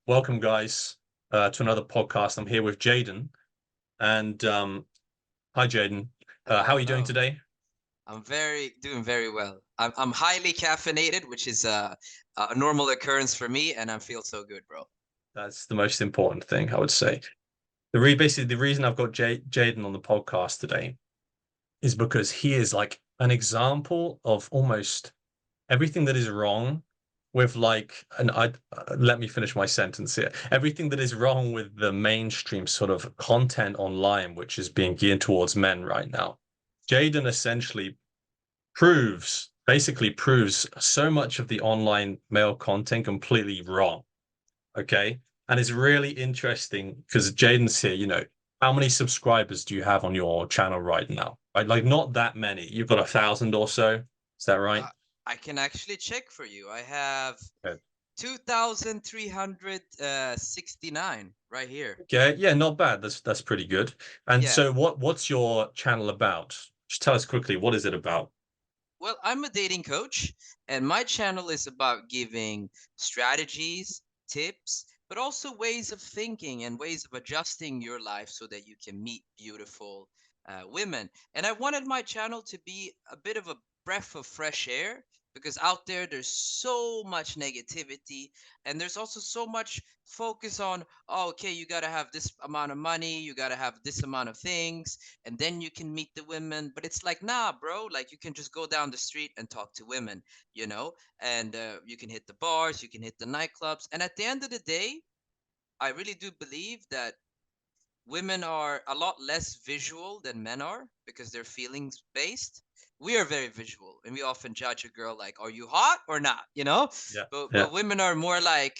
Welcome, guys, to another podcast. I'm here with Jayden, and hi, Jayden. How Hello, are you doing hello. today? I'm doing very well. I'm highly caffeinated, which is a normal occurrence for me, and I feel so good, bro. That's the most important thing, I would say. Basically the reason I've got Jayden on the podcast today is because he is like an example of almost everything that is wrong with and I let me finish my sentence here. Everything that is wrong with the mainstream sort of content online, which is being geared towards men right now. Jayden essentially basically proves so much of the online male content completely wrong. Okay. And it's really interesting because Jayden's here, how many subscribers do you have on your channel right now? Right? Like not that many. You've got 1,000 or so. Is that right? Uh, I can actually check for you. I have Okay. 2,369 right here. Okay. Yeah, not bad. That's pretty good. And Yeah. so what's your channel about? Just tell us quickly, what is it about? Well, I'm a dating coach, and my channel is about giving strategies, tips, but also ways of thinking and ways of adjusting your life so that you can meet beautiful women. And I wanted my channel to be a bit of a breath of fresh air because out there's so much negativity, and there's also so much focus on, oh, okay, you got to have this amount of money, you got to have this amount of things, and then you can meet the women. But it's like, nah, bro, like you can just go down the street and talk to women, you know, and you can hit the bars, you can hit the nightclubs. And at the end of the day, I really do believe that women are a lot less visual than men are because they're feelings based. We are very visual, and we often judge a girl like, are you hot or not, you know? Yeah. Yeah. But women are more like,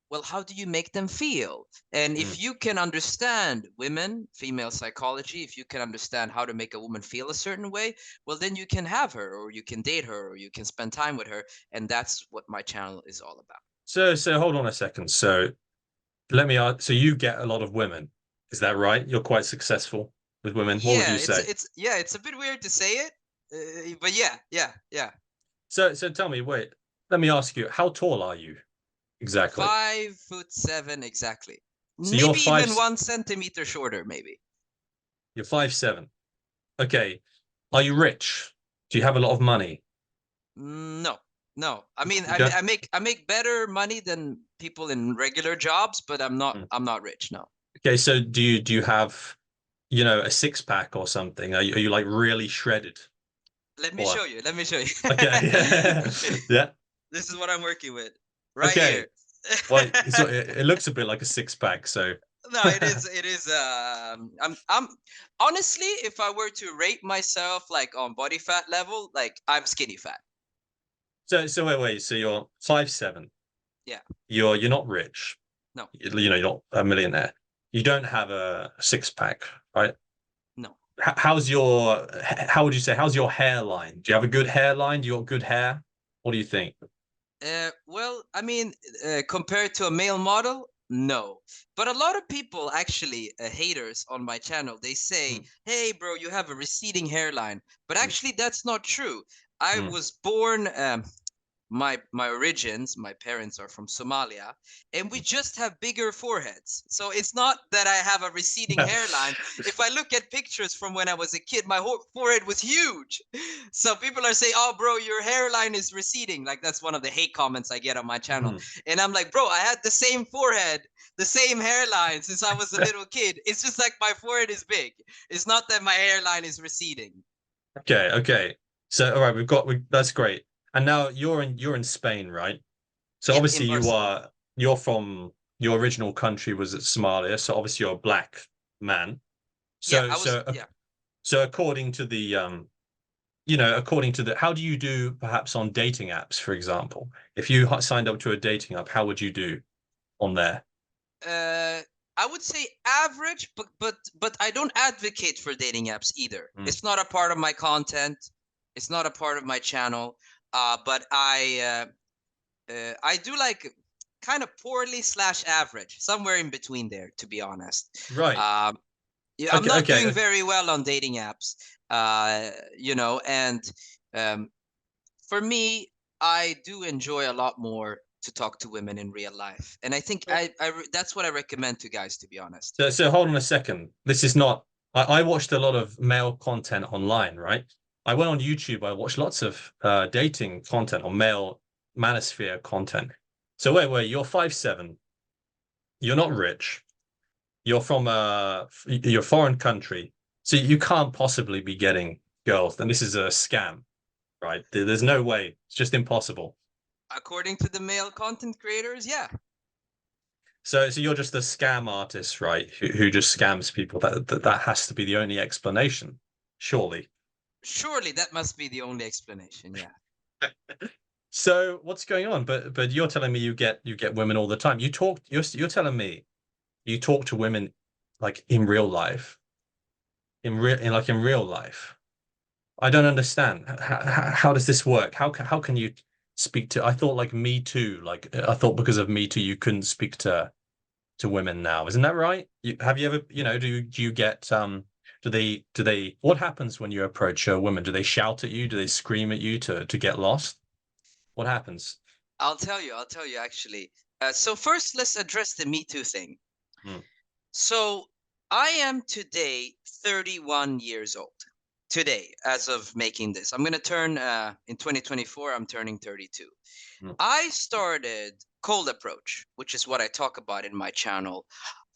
well, how do you make them feel? And Mm. if you can understand women, female psychology, if you can understand how to make a woman feel a certain way, well, then you can have her, or you can date her, or you can spend time with her. And that's what my channel is all about. So hold on a second. So let me ask, so you get a lot of women. Is that right? You're quite successful with women. What would Yeah, you say? it's a bit weird to say it, but yeah. So tell me, wait, let me ask you, how tall are you exactly? 5'7" exactly. So you're Maybe even 1 centimeter shorter, maybe. you're 5'7". Okay. Are you rich? Do you have a lot of money? No, no. I mean, You don't? I make better money than people in regular jobs, but Mm. I'm not rich. No. Okay, so do you have, a six pack or something? Are you like really shredded? Let me Or show you. Let me show you. okay. Yeah. This is what I'm working with right Okay. here. Well, it looks a bit like a six pack, so No, it is. It is. I'm honestly, if I were to rate myself like on body fat level, like I'm skinny fat. so wait, so you're 5'7". Yeah. You're not rich. No. You're not a millionaire. You don't have a six pack, right? No. How would you say, how's your hairline? Do you have a good hairline? Do you got good hair? What do you think? Well, I mean, compared to a male model, no. But a lot of people, actually, haters on my channel, they say, Mm, "Hey, bro, you have a receding hairline." But mm, actually, that's not true. I mm. was born. My origins, my parents are from Somalia, and we just have bigger foreheads. So it's not that I have a receding hairline. If I look at pictures from when I was a kid, my whole forehead was huge. So people are saying, "Oh, bro, your hairline is receding." Like that's one of the hate comments I get on my channel. Mm. And I'm like, "Bro, I had the same forehead, the same hairline since I was a little kid. It's just like my forehead is big. It's not that my hairline is receding." Okay, okay. So all right, that's great. And now you're in Spain, right? So Yeah, in obviously Barcelona. you're from your original country was at Somalia, so obviously you're a black man. Yeah, So I was. so Yeah. so according to according to how do you do perhaps on dating apps, for example? If you signed up to a dating app, how would you do on there? uh I would say average, but I don't advocate for dating apps either. Mm. It's not a part of my content. It's not a part of my channel. But I do like kind of poorly slash average, somewhere in between there, to be honest. Right. Um, yeah, I'm Okay, not doing okay. very well on dating apps. And um, for me, I do enjoy a lot more to talk to women in real life. And I think that's what I recommend to guys, to be honest. So hold on a second. This is not. I watched a lot of male content online, right? I went on YouTube. I watched lots of dating content on male manosphere content. So wait, you're 5'7". You're not rich. You're from your foreign country, so you can't possibly be getting girls. And this is a scam, right? There's no way. It's just impossible. According to the male content creators, yeah. So you're just a scam artist, right? Who just scams people. That has to be the only explanation, surely. Surely that must be the only explanation, yeah. So what's going on? But you're telling me you get women all the time. You're telling me you talk to women like in real life, in real life. I don't understand. How does this work? How can you speak to? I thought like Me Too. Like I thought because of Me Too, you couldn't speak to women now. Isn't that right? Have you ever, do you get do they what happens when you approach a woman? Do they shout at you? Do they scream at you to get lost? What happens? I'll tell you actually. So first, let's address the Me Too thing. Hmm. So I am today 31 years old. Today, as of making this, I'm gonna turn in 2024. I'm turning 32. Hmm. I started cold approach, which is what I talk about in my channel.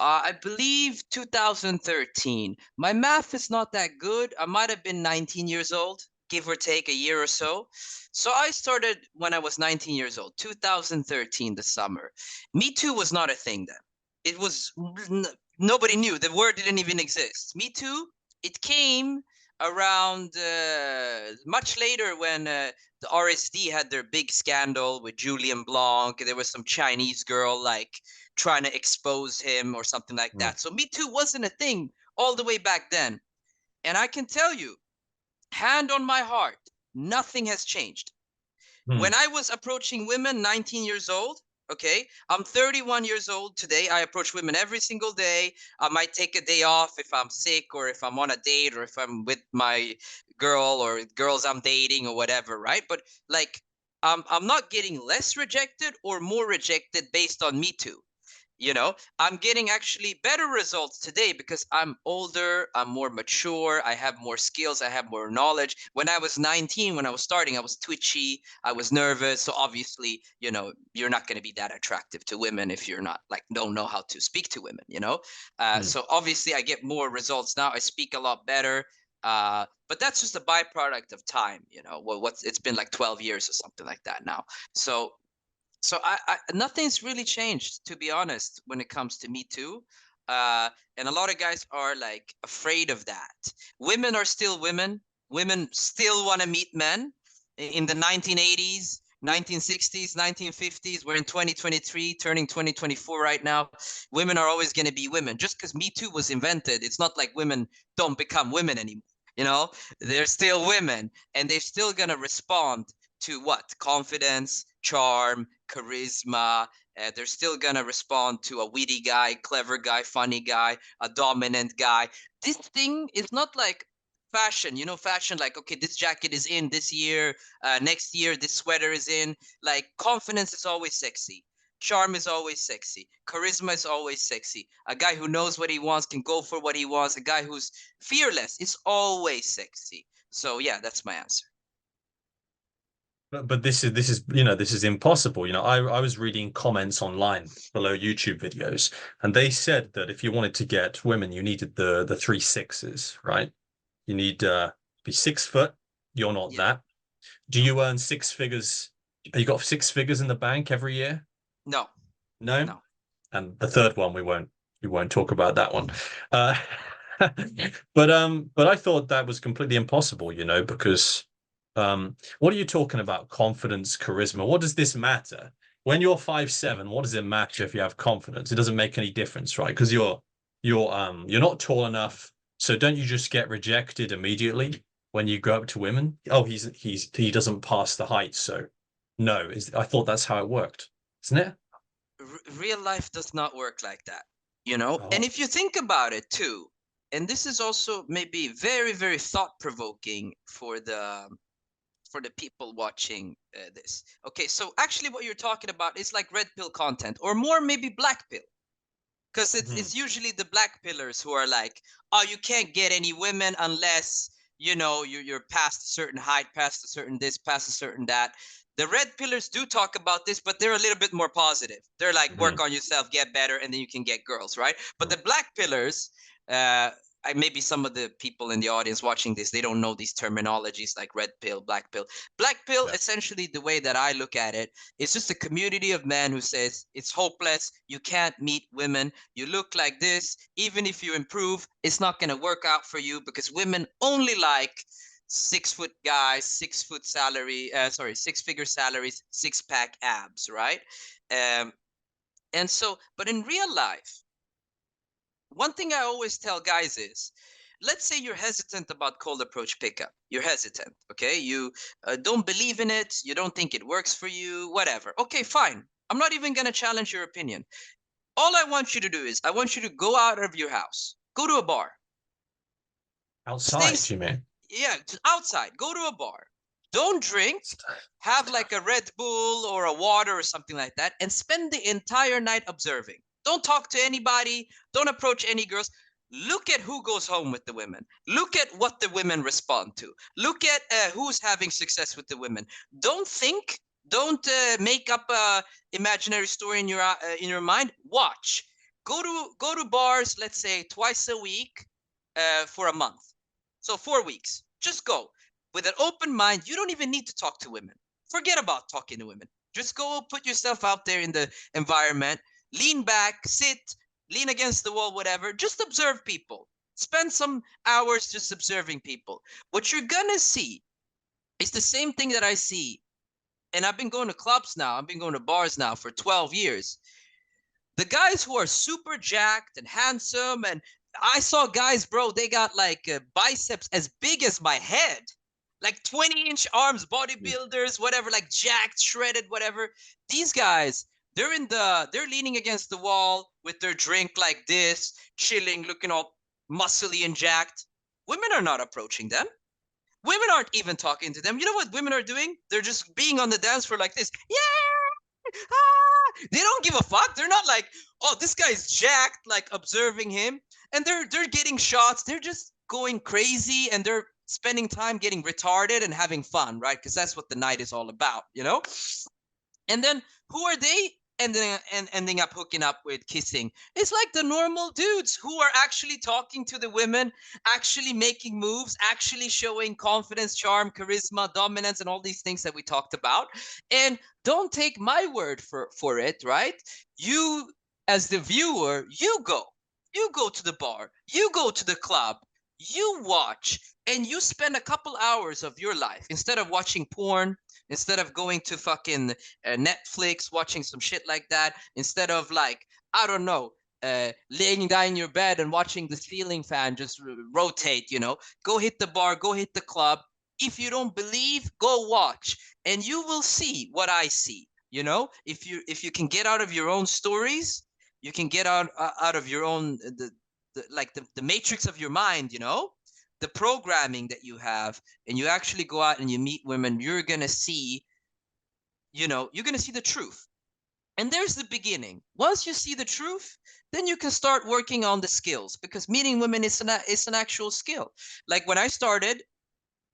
I believe 2013. My math is not that good. I might have been 19 years old, give or take a year or so. So I started when I was 19 years old, 2013, the summer. Me Too was not a thing then. It was nobody knew. The word didn't even exist. Me Too, it came around much later when the RSD had their big scandal with Julian Blanc. There was some Chinese girl like trying to expose him or something like Hmm. that. So Me Too wasn't a thing all the way back then. And I can tell you, hand on my heart, nothing has changed. Hmm. When I was approaching women 19 years old, okay, I'm 31 years old today. I approach women every single day. I might take a day off if I'm sick or if I'm on a date or if I'm with my girl or girls I'm dating or whatever, right? But like, I'm not getting less rejected or more rejected based on Me Too. I'm getting actually better results today because I'm older, I'm more mature, I have more skills, I have more knowledge. When I was 19, when I was starting, I was twitchy, I was nervous. So obviously, you're not going to be that attractive to women if you're not like don't know how to speak to women. Hmm. So obviously I get more results now. I speak a lot better. But that's just a byproduct of time, what's it's been like 12 years or something like that now. So I nothing's really changed, to be honest, when it comes to Me Too. And a lot of guys are like afraid of that. Women are still women. Women still want to meet men. In the 1980s, 1960s, 1950s, we're in 2023, turning 2024 right now. Women are always going to be women. Just because Me Too was invented, it's not like women don't become women anymore. They're still women, and they're still going to respond to what? Confidence, charm, charisma. They're still gonna respond to a witty guy, clever guy, funny guy, a dominant guy. This thing is not like fashion. Fashion like, okay, this jacket is in this year, next year this sweater is in. Like, confidence is always sexy. Charm is always sexy. Charisma is always sexy. A guy who knows what he wants can go for what he wants. A guy who's fearless is always sexy. So yeah, that's my answer. But this is impossible. I was reading comments online below YouTube videos, and they said that if you wanted to get women, you needed the three sixes, right? You need be 6 foot. You're not Yeah. that. Do you earn six figures? You got six figures in the bank every year? No, No. no. And the third one we won't talk about that one. Uh, but I thought that was completely impossible, because what are you talking about? Confidence, charisma. What does this matter? When you're 5'7", what does it matter if you have confidence? It doesn't make any difference, right? Because you're not tall enough. So don't you just get rejected immediately when you go up to women? Oh, he doesn't pass the height, so no. I thought that's how it worked, isn't it? Real life does not work like that, Oh. and if you think about it too, and this is also maybe very, very thought provoking for the people watching this. Okay, so actually what you're talking about is like red pill content, or more maybe black pill, because it's usually the black pillars who are like, oh, you can't get any women unless you're past a certain height, past a certain this, past a certain that. The red pillars do talk about this, but they're a little bit more positive. They're like, work on yourself, get better, and then you can get girls, right? But the black pillars, maybe some of the people in the audience watching this, they don't know these terminologies like red pill, black pill. Black pill, essentially, the way that I look at it, it's just a community of men who says it's hopeless, you can't meet women, you look like this, even if you improve, it's not going to work out for you, because women only like 6-foot guys, 6-foot salary, 6-figure salaries, 6-pack abs, right? And so, but in real life, one thing I always tell guys is, let's say you're hesitant about cold approach pickup. You're hesitant, okay? You don't believe in it. You don't think it works for you, whatever. Okay, fine. I'm not even going to challenge your opinion. All I want you to do is, I want you to go out of your house, go to a bar. Outside, you mean? Yeah, outside. Go to a bar. Don't drink. Have like a Red Bull or a water or something like that, and spend the entire night observing. Don't talk to anybody. Don't approach any girls. Look at who goes home with the women. Look at what the women respond to. Look at who's having success with the women. Don't think. Don't make up a imaginary story in your mind. Watch. Go to bars. Let's say twice a week for a month. So 4 weeks. Just go with an open mind. You don't even need to talk to women. Forget about talking to women. Just go put yourself out there in the environment. Lean back, sit, lean against the wall, whatever. Just observe people. Spend some hours just observing people. What you're gonna see is the same thing that I see. And I've been going to clubs now. I've been going to bars now for 12 years. The guys who are super jacked and handsome, and I saw guys, bro, they got like biceps as big as my head, like 20-inch arms, bodybuilders, whatever, like jacked, shredded, whatever. These guys, they're leaning against the wall with their drink like this, chilling, looking all muscly and jacked. Women are not approaching them. Women aren't even talking to them. You know what women are doing? They're just being on the dance floor like this. Yeah. They don't give a fuck. They're not like, oh, this guy's jacked, like observing him, and they're getting shots. They're just going crazy, and they're spending time getting retarded and having fun, right? Because that's what the night is all about, you know. And then who are they ending up hooking up with, kissing? It's like the normal dudes who are actually talking to the women, actually making moves, actually showing confidence, charm, charisma, dominance, and all these things that we talked about. And don't take my word for it, right? You, as the viewer, you go to the bar, you go to the club, you watch, and you spend a couple hours of your life, instead of watching porn, instead of going to fucking Netflix, watching some shit like that, instead of like, I don't know, laying down in your bed and watching the ceiling fan just rotate, go hit the bar, go hit the club. If you don't believe, go watch, and you will see what I see. If you can get out of your own stories, you can get out of your own the matrix of your mind, the programming that you have, and you actually go out and you meet women, you're gonna see, the truth. And there's the beginning. Once you see the truth, then you can start working on the skills, because meeting women is an actual skill. Like when I started,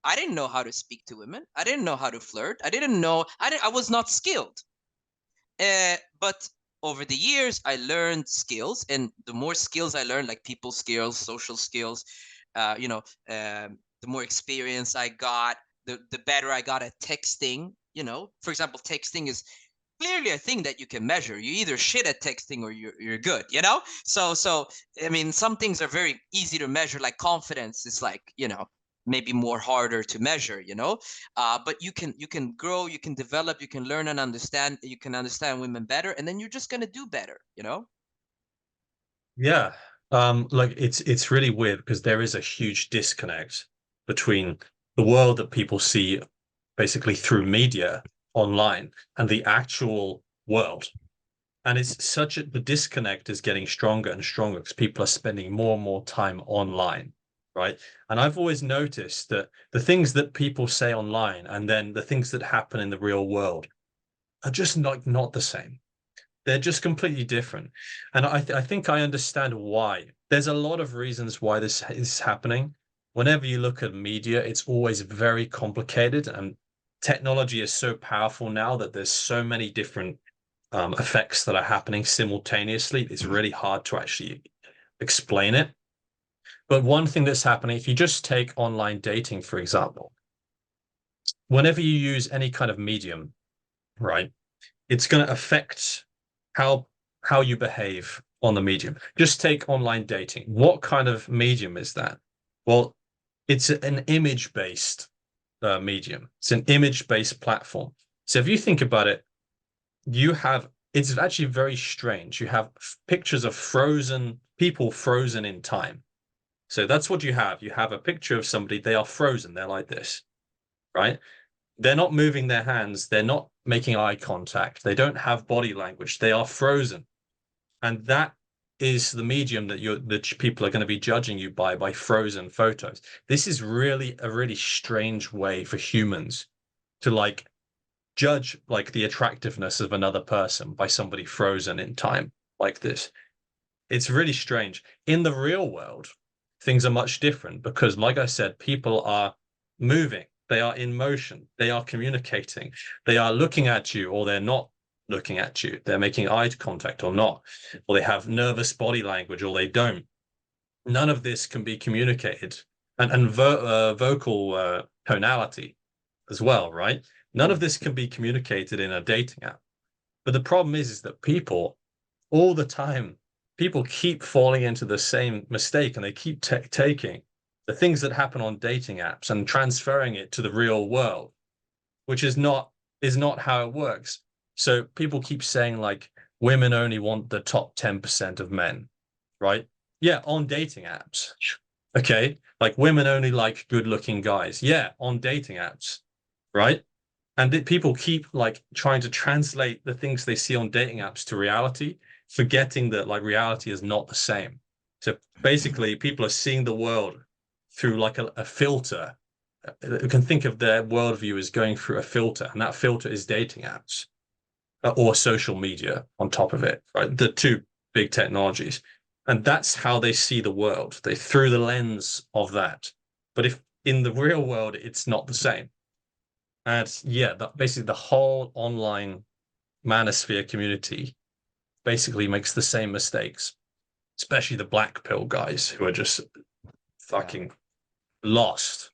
I didn't know how to speak to women. I didn't know how to flirt. I was not skilled. But over the years, I learned skills, and the more skills I learned, like people skills, social skills, the more experience I got, the better I got at texting. For example, texting is clearly a thing that you can measure. You either shit at texting or you're good. So I mean, some things are very easy to measure, like confidence is like maybe more harder to measure. But you can grow, you can develop, you can learn and understand. You can understand women better, and then you're just gonna do better. Yeah. Like it's really weird because there is a huge disconnect between the world that people see basically through media online and the actual world. And the disconnect is getting stronger and stronger because people are spending more and more time online. right? And I've always noticed that the things that people say online and then the things that happen in the real world are just not the same. They're just completely different. And I think I understand why. There's a lot of reasons why this is happening. Whenever you look at media, it's always very complicated, and technology is so powerful now that there's so many different effects that are happening simultaneously. It's really hard to actually explain it. But one thing that's happening, if you just take online dating, for example, whenever you use any kind of medium, right, it's going to affect how how you behave on the medium. Just take online dating. What kind of medium is that? Well, it's an image-based medium. It's an image-based platform. So if you think about it, you have it's actually very strange. You have pictures of frozen people frozen in time. So that's what you have. You have a picture of somebody, they are frozen. They're like this, right? They're not moving their hands. They're not making eye contact. They don't have body language. They are frozen. And that is the medium that people are going to be judging you by frozen photos. This is really a really strange way for humans to like judge like the attractiveness of another person by somebody frozen in time like this. It's really strange. In the real world, things are much different because, like I said, people are moving, they are in motion, they are communicating, they are looking at you or they're not looking at you, they're making eye contact or not, or they have nervous body language or they don't. None of this can be communicated, and vocal tonality as well, right? None of this can be communicated in a dating app. But the problem is that people all the time, people keep falling into the same mistake and they keep taking the things that happen on dating apps and transferring it to the real world, which is not how it works. So people keep saying like women only want the top 10% of men, right? Yeah, on dating apps. Okay. Like women only like good looking guys. Yeah, on dating apps, right? And people keep like trying to translate the things they see on dating apps to reality, forgetting that like reality is not the same. So basically, people are seeing the world through like a filter. You can think of their worldview as going through a filter, and that filter is dating apps or social media on top of it, right? The two big technologies. And that's how they see the world. They through the lens of that. But if in the real world, it's not the same. And yeah, basically the whole online manosphere community basically makes the same mistakes, especially the black pill guys who are just Yeah. fucking lost.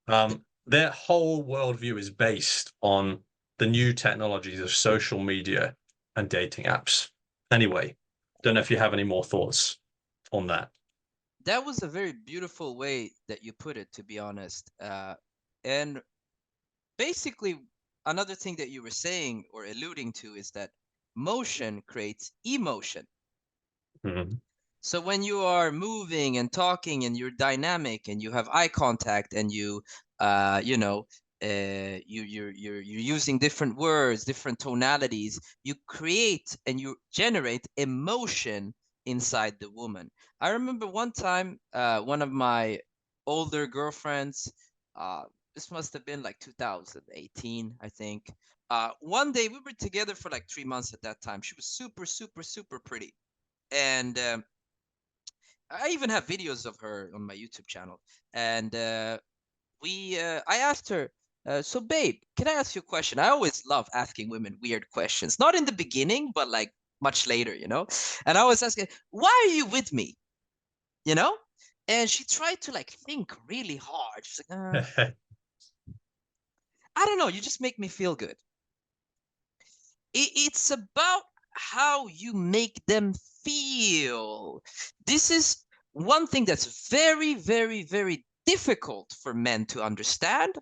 Their whole worldview is based on the new technologies of social media and dating apps. Anyway, don't know if you have any more thoughts on that. That was a very beautiful way that you put it, to be honest. And basically, another thing that you were saying or alluding to is that motion creates emotion. Mhm. So when you are moving and talking and you're dynamic and you have eye contact and you know, you're using different words, different tonalities, you create and you generate emotion inside the woman. I remember one time, one of my older girlfriends, uh, this must have been like 2018, I think. One day we were together for like 3 months at that time. She was super, super, super pretty, and I even have videos of her on my YouTube channel. And I asked her, so babe, can I ask you a question? I always love asking women weird questions, not in the beginning, but like much later, you know? And I was asking, why are you with me? You know? And she tried to like think really hard. She's like, I don't know, you just make me feel good. It's about how you make them feel. This is one thing that's very, very, very difficult for men to understand.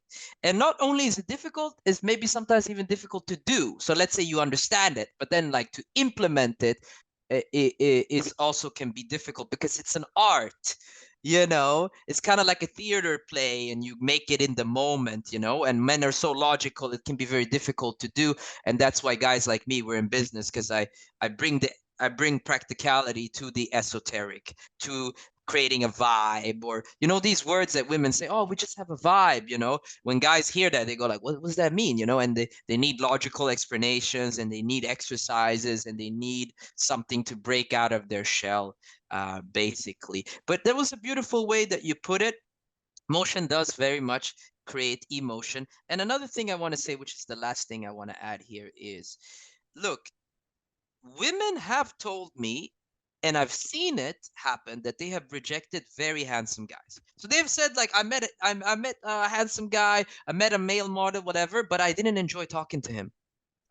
And not only is it difficult, it's maybe sometimes even difficult to do. So let's say you understand it, but then like to implement it, is also can be difficult because it's an art. It's kind of like a theater play and you make it in the moment, and men are so logical, it can be very difficult to do. And that's why guys like me, we're in business, because I bring practicality to the esoteric, to creating a vibe, or these words that women say, oh, we just have a vibe. When guys hear that, they go like, what does that mean? And they need logical explanations, and they need exercises, and they need something to break out of their shell, basically. But there was a beautiful way that you put it. Motion does very much create emotion. And another thing I want to say, which is the last thing I want to add here, is look, women have told me, and I've seen it happen, that they have rejected very handsome guys. So they've said like, I met a handsome guy, I met a male model, whatever, but I didn't enjoy talking to him.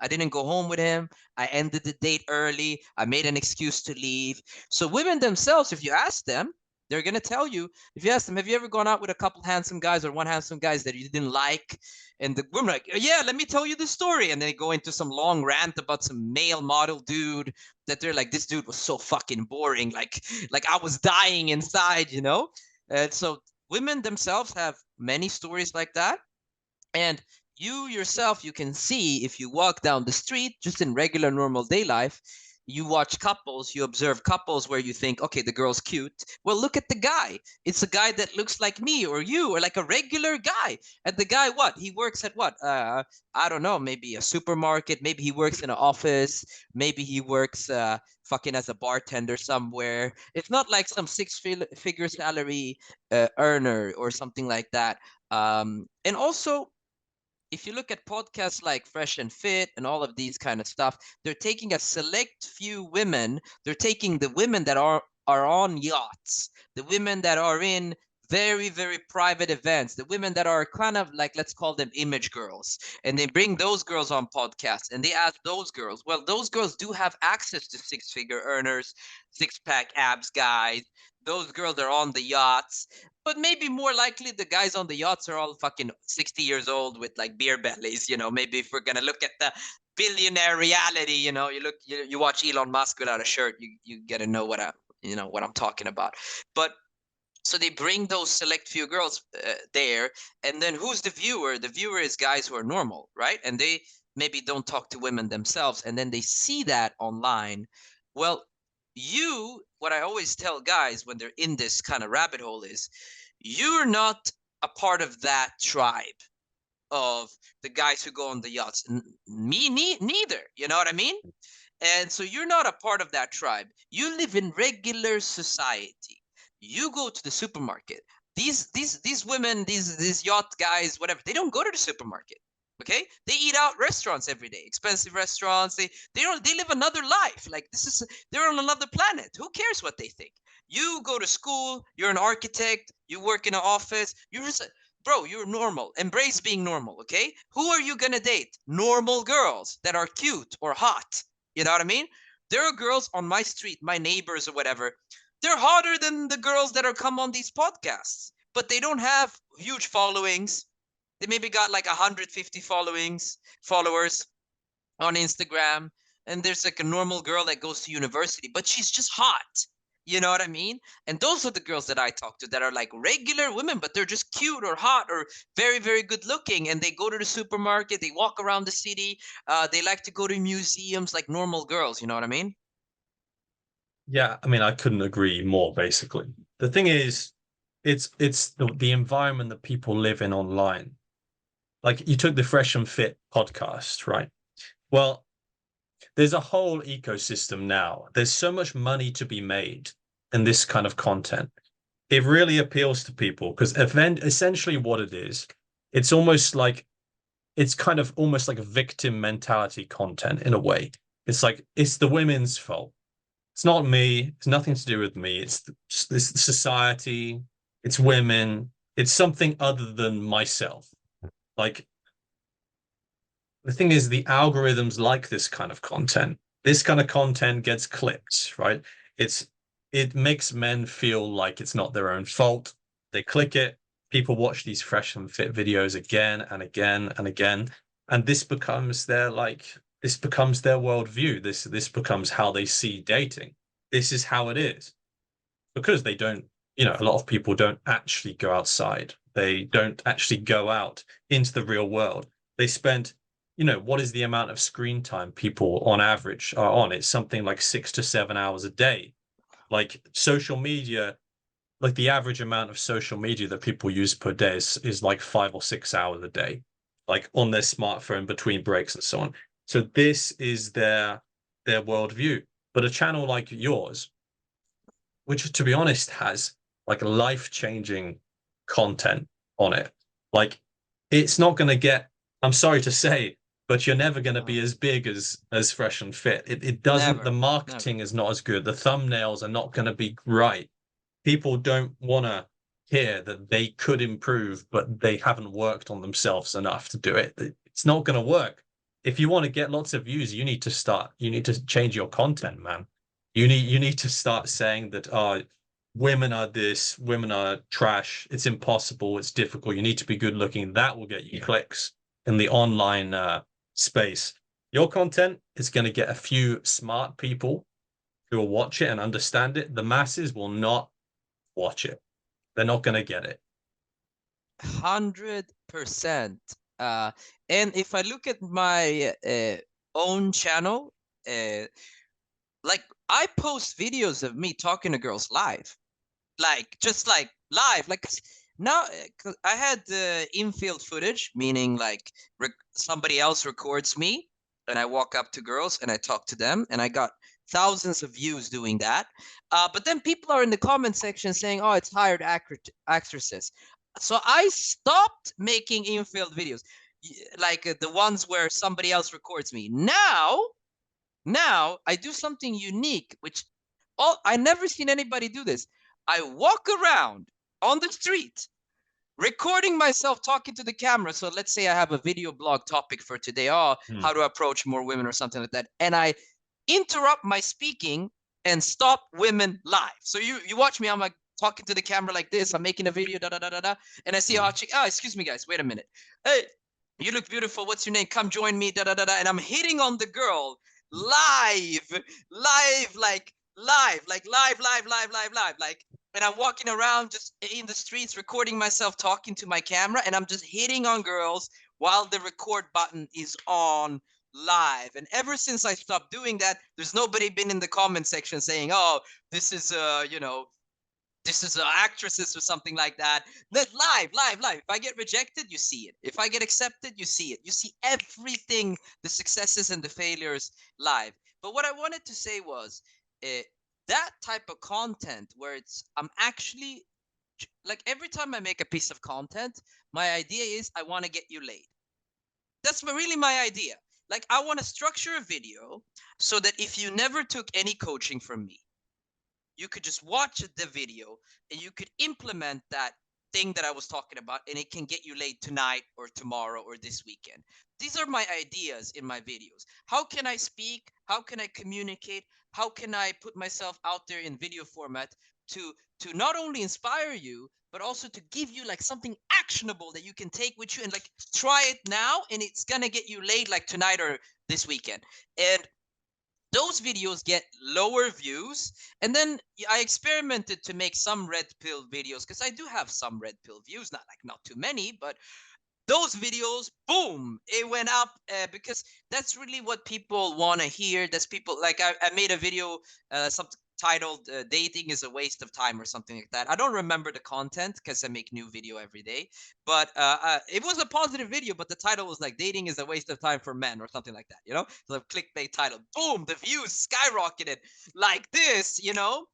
I didn't go home with him. I ended the date early. I made an excuse to leave. So women themselves, if you ask them, they're gonna tell you. If you ask them, have you ever gone out with a couple handsome guys or one handsome guys that you didn't like? And the women are like, yeah, let me tell you the story. And they go into some long rant about some male model dude that they're like, this dude was so fucking boring. Like I was dying inside. And so women themselves have many stories like that. And you yourself, you can see if you walk down the street just in regular normal day life, you watch couples, you observe couples where you think, okay, the girl's cute. Well, look at the guy. It's a guy that looks like me or you, or like a regular guy. And the guy, what? He works at what? I don't know, maybe a supermarket. Maybe he works in an office. Maybe he works fucking as a bartender somewhere. It's not like some six-figure salary earner or something like that. And also, if you look at podcasts like Fresh and Fit and all of these kind of stuff, they're taking a select few women. They're taking the women that are on yachts, the women that are in very, very private events, the women that are kind of like, let's call them image girls. And they bring those girls on podcasts and they ask those girls. Well, those girls do have access to six-figure earners, six-pack abs guys. Those girls are on the yachts. But maybe more likely the guys on the yachts are all fucking 60 years old with like beer bellies. Maybe if we're gonna look at the billionaire reality, you watch Elon Musk without a shirt, you get to know what I'm talking about. But so they bring those select few girls there, and then who's the viewer? The viewer is guys who are normal, right? And they maybe don't talk to women themselves, and then they see that online. Well, what I always tell guys when they're in this kind of rabbit hole is, you're not a part of that tribe of the guys who go on the yachts. Neither. You know what I mean? And so you're not a part of that tribe. You live in regular society. You go to the supermarket. These women, these yacht guys, whatever, they don't go to the supermarket. Okay, they eat out restaurants every day, expensive restaurants. They live another life. Like they're on another planet. Who cares what they think? You go to school. You're an architect. You work in an office. You're just bro. You're normal. Embrace being normal. Okay, who are you gonna date? Normal girls that are cute or hot. You know what I mean? There are girls on my street, my neighbors or whatever. They're hotter than the girls that are come on these podcasts, but they don't have huge followings. They maybe got like 150 followers on Instagram. And there's like a normal girl that goes to university, but she's just hot. You know what I mean? And those are the girls that I talk to that are like regular women, but they're just cute or hot or very, very good looking. And they go to the supermarket, they walk around the city. They like to go to museums like normal girls. You know what I mean? Yeah, I mean, I couldn't agree more, basically. The thing is, it's the environment that people live in online. Like you took the Fresh and Fit podcast, right? Well, there's a whole ecosystem now. There's so much money to be made in this kind of content. It really appeals to people because essentially what it is, it's almost like it's kind of almost like a victim mentality content in a way. It's like it's the women's fault. It's not me. It's nothing to do with me. It's this society. It's women. It's something other than myself. Like the thing is, the algorithms like this kind of content. This kind of content gets clicked, right? It makes men feel like it's not their own fault. They click it. People watch these Fresh and Fit videos again and again and again, and this becomes their worldview. This becomes how they see dating. This is how it is because they don't. A lot of people don't actually go outside. They don't actually go out into the real world. They spend what is the amount of screen time people on average are on? It's something like 6 to 7 hours a day. Like social media like the average amount of social media that people use per day is like 5 or 6 hours a day, like on their smartphone between breaks and so on. So this is their worldview. But a channel like yours, which to be honest has like life-changing content on it, like it's not going to get, I'm sorry to say, but you're never going to Uh, be as big as Fresh and Fit. It doesn't, the never, never. marketing is not as good. The thumbnails are not going to be right. People don't want to hear that they could improve, but they haven't worked on themselves enough to do it. It's not going to work. If you want to get lots of views, you need to change your content, man. You need to start saying that women are this, women are trash, it's impossible, it's difficult, you need to be good looking. That will get you clicks in the online space. Your content is going to get a few smart people who will watch it and understand it. The masses will not watch it. They're not going to get it. 100%. Uh, and if I look at my own channel, uh, like I post videos of me talking to girls live, like just like live, like now I had the infield footage, meaning like somebody else records me, and I walk up to girls and I talk to them, and I got thousands of views doing that. But then people are in the comment section saying, "Oh, it's hired actresses." So I stopped making infield videos, like the ones where somebody else records me. Now I do something unique, which I never seen anybody do this. I walk around on the street recording myself talking to the camera. So let's say I have a video blog topic for today, Hmm. how to approach more women or something like that. And I interrupt my speaking and stop women live. So you watch me, I'm like talking to the camera like this, I'm making a video, da da da da da, and I see a hot chick. Oh, excuse me, guys, wait a minute. Hey, you look beautiful. What's your name? Come join me, da da da da. And I'm hitting on the girl live, live, like, and I'm walking around just in the streets recording myself talking to my camera, and I'm just hitting on girls while the record button is on live. And ever since I stopped doing that, there's nobody been in the comment section saying, "Oh, this is this is actresses or something like that." That live. If I get rejected, you see it. If I get accepted, you see it. You see everything, the successes and the failures live. But what I wanted to say was uh, that type of content where I'm actually like every time I make a piece of content, my idea is I want to get you laid. That's really my idea. Like I want to structure a video so that if you never took any coaching from me, you could just watch the video and you could implement that thing that I was talking about, and it can get you laid tonight or tomorrow or this weekend. These are my ideas in my videos. How can I speak? How can I communicate? How can I put myself out there in video format to not only inspire you but also to give you like something actionable that you can take with you and like try it now and it's going to get you laid like tonight or this weekend. And those videos get lower views, and then I experimented to make some red pill videos because I do have some red pill views, not too many, but those videos, boom, it went up because that's really what people want to hear. That's people like I made a video subtitled "Dating is a Waste of Time" or something like that. I don't remember the content because I make new video every day, but it was a positive video. But the title was like "Dating is a Waste of Time for Men" or something like that. You know, the clickbait title. Boom, the views skyrocketed like this. You know,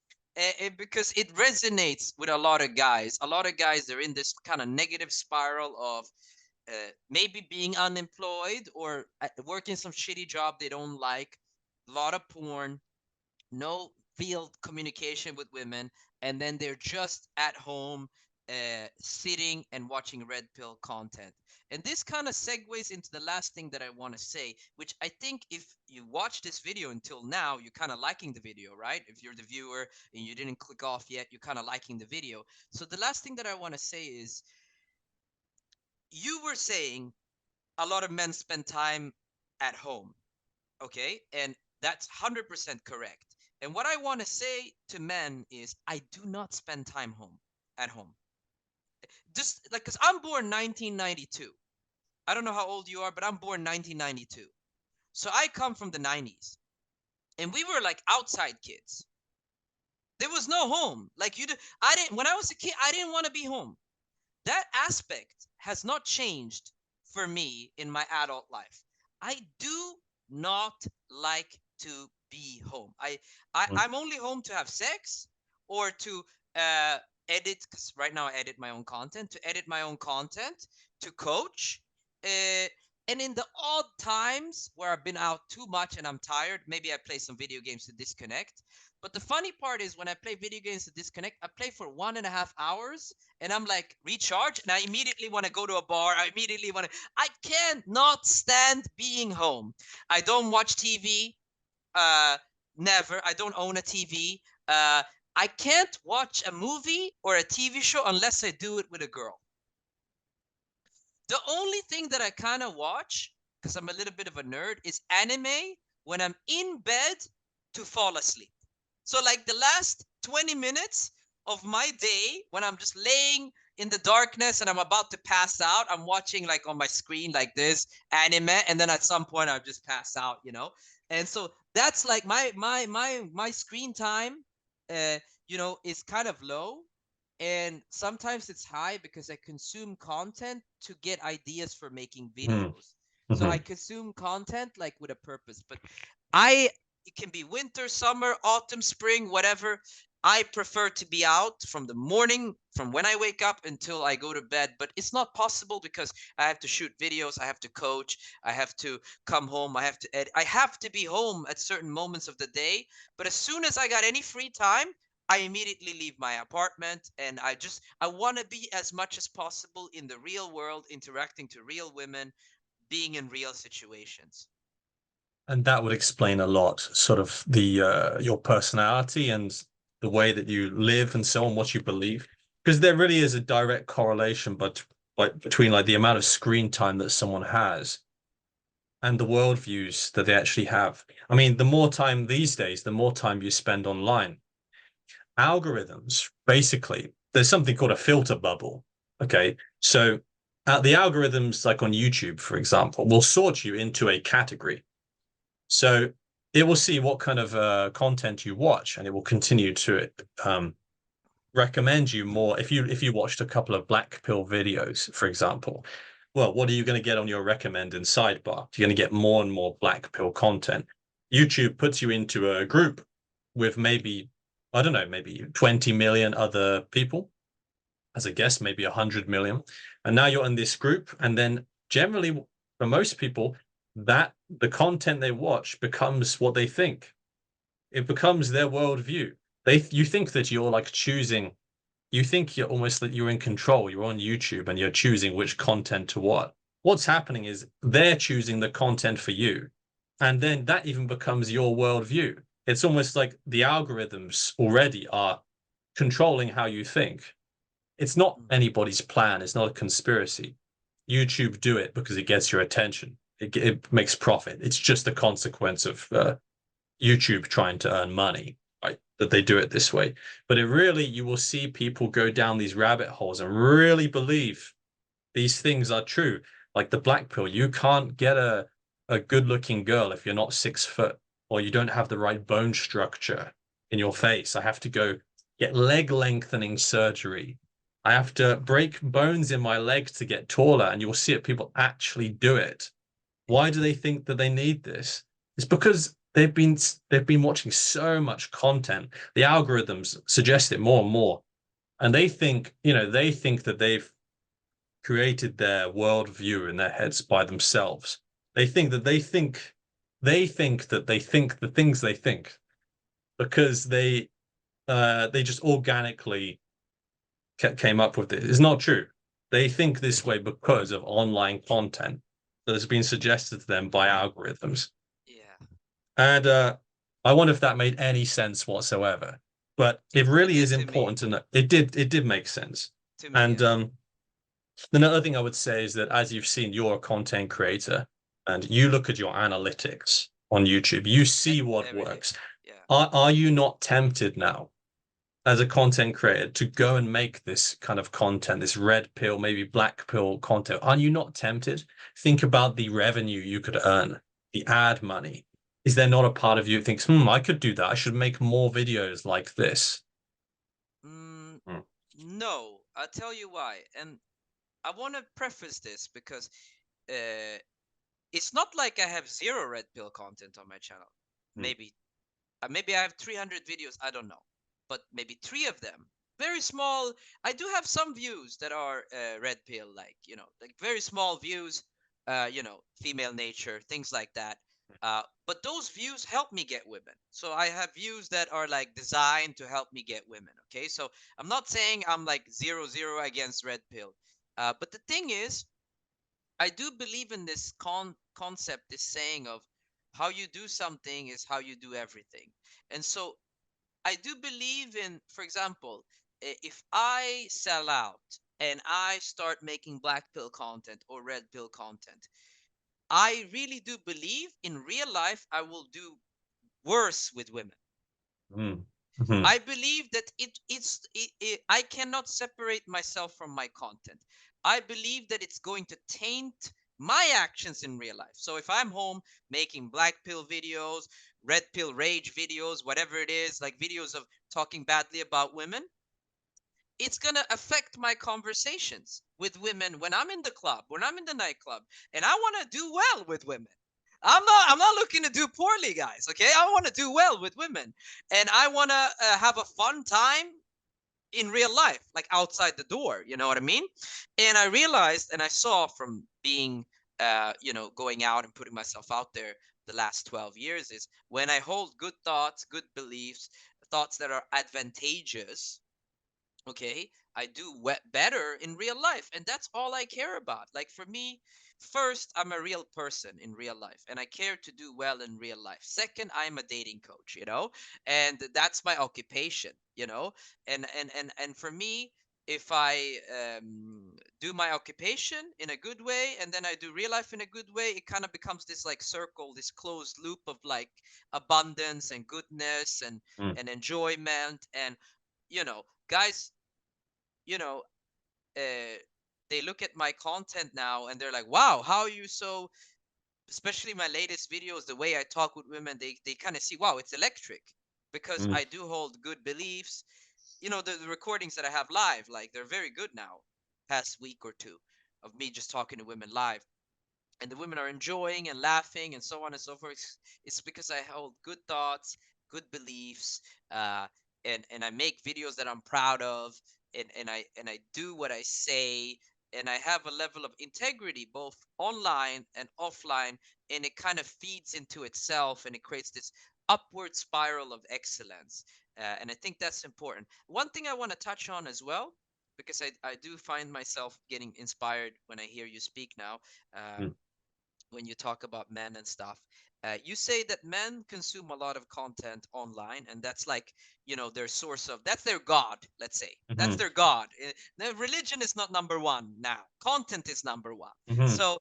because it resonates with a lot of guys. A lot of guys, they're in this kind of negative spiral of maybe being unemployed or working some shitty job they don't like, a lot of porn, no field communication with women, and then they're just at home sitting and watching red pill content. And this kind of segues into the last thing that I want to say, which I think if you watch this video until now, you're kind of liking the video, right? If you're the viewer and you didn't click off yet, you're kind of liking the video. So the last thing that I want to say is you were saying a lot of men spend time at home. Okay. And that's 100% correct. And what I want to say to men is I do not spend time at home. Just like, because I'm born 1992. I don't know how old you are, but I'm born 1992. So I come from the 90s. And we were like outside kids. was no home. Like I didn't, when I was a kid, I didn't want to be home. That aspect has not changed for me in my adult life. I do not like to be home. I'm only home to have sex or to uh, edit. Because right now I edit my own content. To edit my own content, to coach, uh, and in the odd times where I've been out too much and I'm tired, maybe I play some video games to disconnect. But the funny part is when I play video games to disconnect, I play for 1.5 hours and I'm like recharge and I immediately want to go to a bar. I immediately want to, I can't not stand being home. I don't watch TV. Uh, Never. I don't own a TV. I can't watch a movie or a TV show unless I do it with a girl. The only thing that I kind of watch, because I'm a little bit of a nerd, is anime when I'm in bed to fall asleep. So, like the last 20 minutes of my day, when I'm just laying in the darkness and I'm about to pass out, I'm watching like on my screen like this anime, and then at some point I'll just pass out, you know. And so that's like my screen time, uh, is kind of low, and sometimes it's high because I consume content to get ideas for making videos. So I Mm-hmm. consume content like with a purpose. But I it can be winter, summer, autumn, spring, whatever. I prefer to be out from the morning, from when I wake up until I go to bed. But it's not possible because I have to shoot videos, I have to coach, I have to come home, I have to edit. I have to be home at certain moments of the day. But as soon as I got any free time, I immediately leave my apartment and I want to be as much as possible in the real world, interacting to real women, being in real situations. And that would explain a lot, sort of the your personality and the way that you live and so on, what you believe. Because there really is a direct correlation, but like between like the amount of screen time that someone has and the worldviews that they actually have. I mean, the more time these days, the more time you spend online. Algorithms, basically, there's something called a filter bubble. Okay. So the algorithms, like on YouTube, for example, will sort you into a category. So it will see what kind of content you watch, and it will continue to recommend you more. If you watched a couple of black pill videos, for example, well, what are you going to get on your recommended sidebar? You're going to get more and more black pill content. YouTube puts you into a group with maybe, I don't know, maybe 20 million other people, as a guess, maybe 100 million. And now you're in this group. And then generally, for most people, that the content they watch becomes what they think. It becomes their worldview. You think that you're like choosing, you think you're almost that you're in control. You're on YouTube and you're choosing which content to watch. What's happening is they're choosing the content for you. And then that even becomes your worldview. It's almost like the algorithms already are controlling how you think. It's not Mm. anybody's plan. It's not a conspiracy. YouTube do it because it gets your attention. It makes profit. It's just a consequence of YouTube trying to earn money, right? That they do it this way. But it really, you will see people go down these rabbit holes and really believe these things are true. Like the black pill, you can't get a good looking girl if you're not 6 foot or you don't have the right bone structure in your face. I have to go get leg lengthening surgery. I have to break bones in my legs to get taller. And you'll see it, people actually do it. Why do they think that they need this? It's because they've been watching so much content. The algorithms suggest it more and more. And they think that they've created their worldview in their heads by themselves. They think the things they think because they just organically came up with it. It's not true. They think this way because of online content that has been suggested to them by algorithms. Yeah, And I wonder if that made any sense whatsoever. But it it really did is to me. important to know. It did make sense. To me, And yeah. another thing I would say is that as you've seen, you're a content creator and you look at your analytics on YouTube, you see what Every day. works. Yeah. Are you not tempted now as a content creator to go and make this kind of content, this red pill, maybe black pill content? Are you not tempted? Think about the revenue you could earn, the ad money. Is there not a part of you that thinks, I could do that. I should make more videos like this? No, I'll tell you why. And I want to preface this because uh, it's not like I have zero red pill content on my channel. Mm. Maybe maybe I have 300 videos, I don't know. But maybe 3 of them, very small. I do have some views that are red pill, like, like very small views, female nature, things like that. But those views help me get women. So I have views that are like designed to help me get women. Okay. So I'm not saying I'm like 0-0 against red pill. But the thing is, I do believe in this concept, this saying of how you do something is how you do everything. And so I do believe in, for example, if I sell out and I start making black pill content or red pill content, I really do believe in real life I will do worse with women. Mm. Mhm. I believe that I cannot separate myself from my content. I believe that it's going to taint my actions in real life. So if I'm home making black pill videos, red pill rage videos, whatever it is, like videos of talking badly about women, it's going to affect my conversations with women when I'm in the club, when I'm in the nightclub, and I want to do well with women. I'm not looking to do poorly, guys, okay? I want to do well with women, and I want to have a fun time in real life, like outside the door, you know what I mean? And I realized, and I saw from being going out and putting myself out there the last 12 years, is when I hold good thoughts, good beliefs, thoughts that are advantageous, okay, I do better in real life, and that's all I care about. Like for me, first, I'm a real person in real life and I care to do well in real life. Second, I'm a dating coach, and that's my occupation, and for me, if I do my occupation in a good way and then I do real life in a good way, it kind of becomes this like circle, this closed loop of like abundance and goodness Mm. and enjoyment. And guys, you know, uh, they look at my content now and they're like, wow, how are you so, especially my latest videos, the way I talk with women, they kind of see, wow, it's electric because Mm. I do hold good beliefs. The recordings that I have live, like they're very good now, past week or two of me just talking to women live, and the women are enjoying and laughing and so on and so forth. It's because I hold good thoughts, good beliefs, uh, and I make videos that I'm proud of, and I do what I say, and I have a level of integrity both online and offline, and it kind of feeds into itself, and it creates this upward spiral of excellence. And I think that's important. One thing I want to touch on as well, because I do find myself getting inspired when I hear you speak now. Mm. When you talk about men and stuff, you say that men consume a lot of content online, and that's like, their source of, that's their god, let's say. That's Mhm. their god. The religion is not number one now. Content is number one. Mhm. So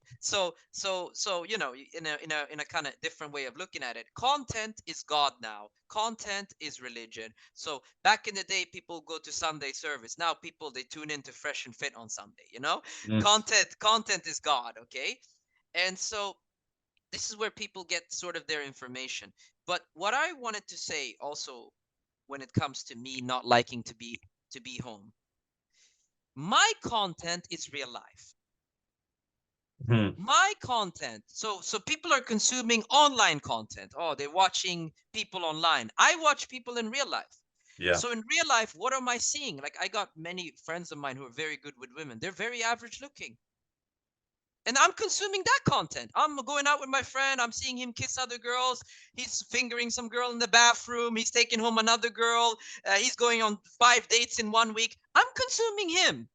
in a kind of different way of looking at it, content is god now. Content is religion. So back in the day, people go to Sunday service. Now people, they tune into Fresh and Fit on Sunday. Mm. Content is god, okay? And so this is where people get sort of their information. But what I wanted to say also, when it comes to me not liking to be home, my content is real life. Mhm. My content. So people are consuming online content. Oh, they're watching people online. I watch people in real life. Yeah. So in real life, what am I seeing? Like, I got many friends of mine who are very good with women. They're very average looking, and I'm consuming that content. I'm going out with my friend. I'm seeing him kiss other girls. He's fingering some girl in the bathroom. He's taking home another girl. He's going on 5 dates in 1 week. I'm consuming him.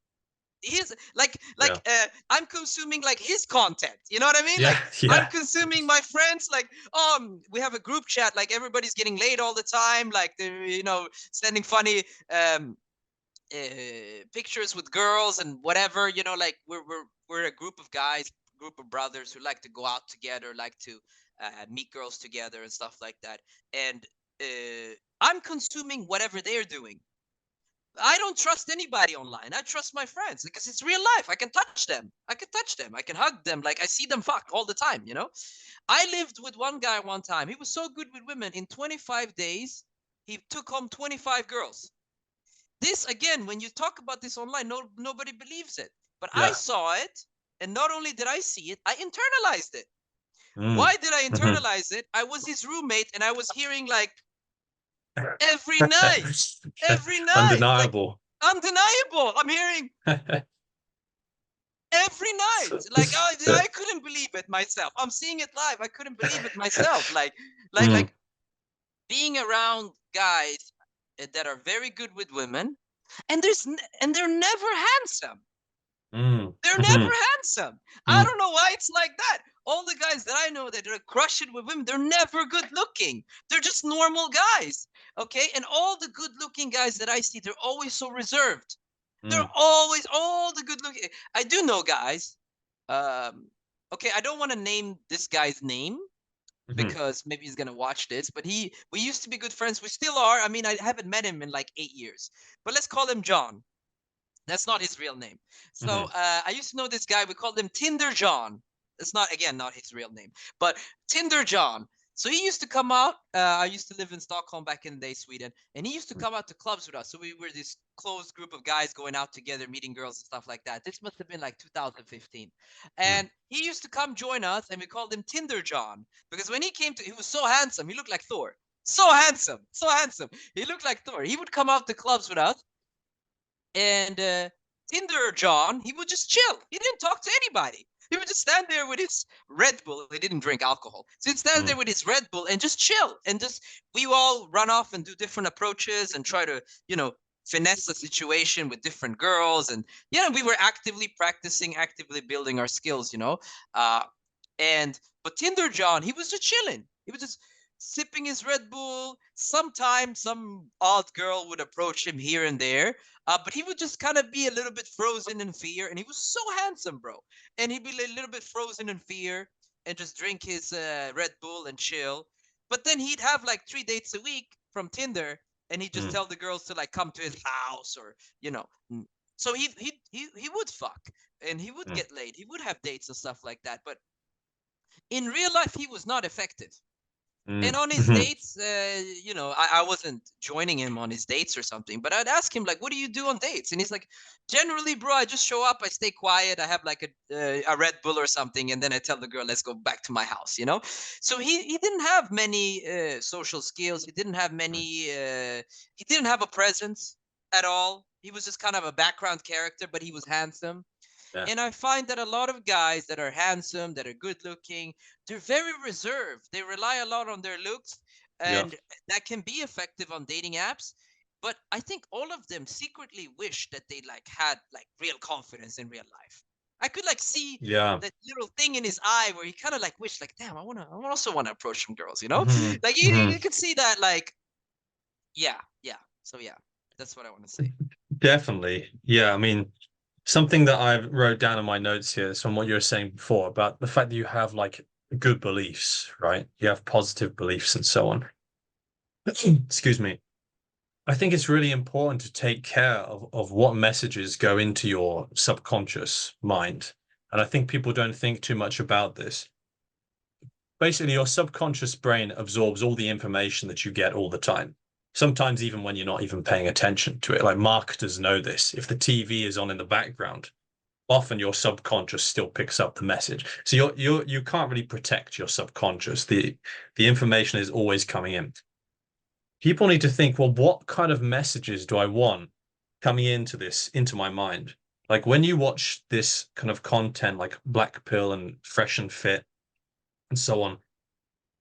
He's Yeah. I'm consuming like his content. You know what I mean? Yeah. Like, I'm Yeah. consuming my friends. Like, we have a group chat. Like, everybody's getting laid all the time. Like, they're sending funny pictures with girls and whatever. Like, we're a group of guys, group of brothers who like to go out together, like to meet girls together and stuff like that. And I'm consuming whatever they're doing. I don't trust anybody online. I trust my friends because it's real life. I can touch them. I can touch them. I can hug them. Like, I see them fuck all the time. I lived with one guy one time. He was so good with women. In 25 days, he took home 25 girls. this again, when you talk about this online, nobody believes it. But I Yeah. saw it, and not only did I see it, I internalized it. Mm. Why did I Mhm. internalize it? I was his roommate, and I was hearing like every night, every night, like Undeniable. undeniable. I'm hearing every night, like I couldn't believe it myself. I'm seeing it live. I couldn't believe it myself. Mm. Like being around guys that are very good with women, and and they're never handsome. Mm. They're never Mhm. handsome. I Mm. don't know why it's like that. All the guys that I know that are crushing with women, they're never good looking. They're just normal guys. Okay. And all the good looking guys that I see, they're always so reserved. They're Mm. always all the good looking. I do know guys. Um, okay, I don't want to name this guy's name Mhm. because maybe he's gonna watch this, but we used to be good friends. We still are. I mean, I haven't met him in like 8 years. But let's call him John. That's not his real name. So Mhm. I used to know this guy. We called him Tinder John. That's not, again, not his real name, but Tinder John. So he used to come out. I used to live in Stockholm back in the day, Sweden, and he used to come out to clubs with us. So we were this closed group of guys going out together, meeting girls and stuff like that. This must have been like 2015, Mm. and he used to come join us, and we called him Tinder John because when he came to, he was so handsome. He looked like Thor. So handsome, so handsome. He looked like Thor. He would come out to clubs with us, and Tinder John, he would just chill. He didn't talk to anybody. He would just stand there with his Red Bull. He didn't drink alcohol. So he'd stand there Mm. with his Red Bull and just chill. And just, we all run off and do different approaches and try to, finesse the situation with different girls. And, we were actively practicing, actively building our skills, Uh, but Tinder John, he was just chilling. He was just sipping his Red Bull. Sometimes some odd girl would approach him here and there, but he would just kind of be a little bit frozen in fear. And he was so handsome, bro. And he'd be a little bit frozen in fear and just drink his Red Bull and chill. But then he'd have like 3 dates a week from Tinder, and he'd just Mm. tell the girls to like come to his house or you know. So he would fuck and he would Mm. get laid. He would have dates and stuff like that. But in real life, he was not effective. And Mm. on his Mhm. dates, I wasn't joining him on his dates or something, but I'd ask him like, "What do you do on dates?" And he's like, "Generally, bro, I just show up, I stay quiet, I have like a Red Bull or something, and then I tell the girl, let's go back to my house." So he didn't have many social skills. He didn't have Mm. many. He didn't have a presence at all. He was just kind of a background character, but he was handsome. Yeah. And I find that a lot of guys that are handsome, that are good looking, they're very reserved. They rely a lot on their looks, Yeah. and that can be effective on dating apps. But I think all of them secretly wish that they like had like real confidence in real life. I could like see Yeah. that little thing in his eye where he kind of like wished like, damn, I also want to approach some girls, Mhm. Like you Mhm. could see that like, yeah, yeah. So yeah, that's what I want to say. Definitely. Yeah. I mean, something that I wrote down in my notes here is from what you were saying before about the fact that you have like good beliefs, right? You have positive beliefs and so on. Excuse me. I think it's really important to take care of what messages go into your subconscious mind. And I think people don't think too much about this. Basically, your subconscious brain absorbs all the information that you get all the time. Sometimes even when you're not even paying attention to it. Like marketers know this. If the TV is on in the background, often your subconscious still picks up the message. So you can't really protect your subconscious. The information is always coming in. People need to think, well, what kind of messages do I want coming into my mind? Like when you watch this kind of content like Black Pill and Fresh and Fit and so on,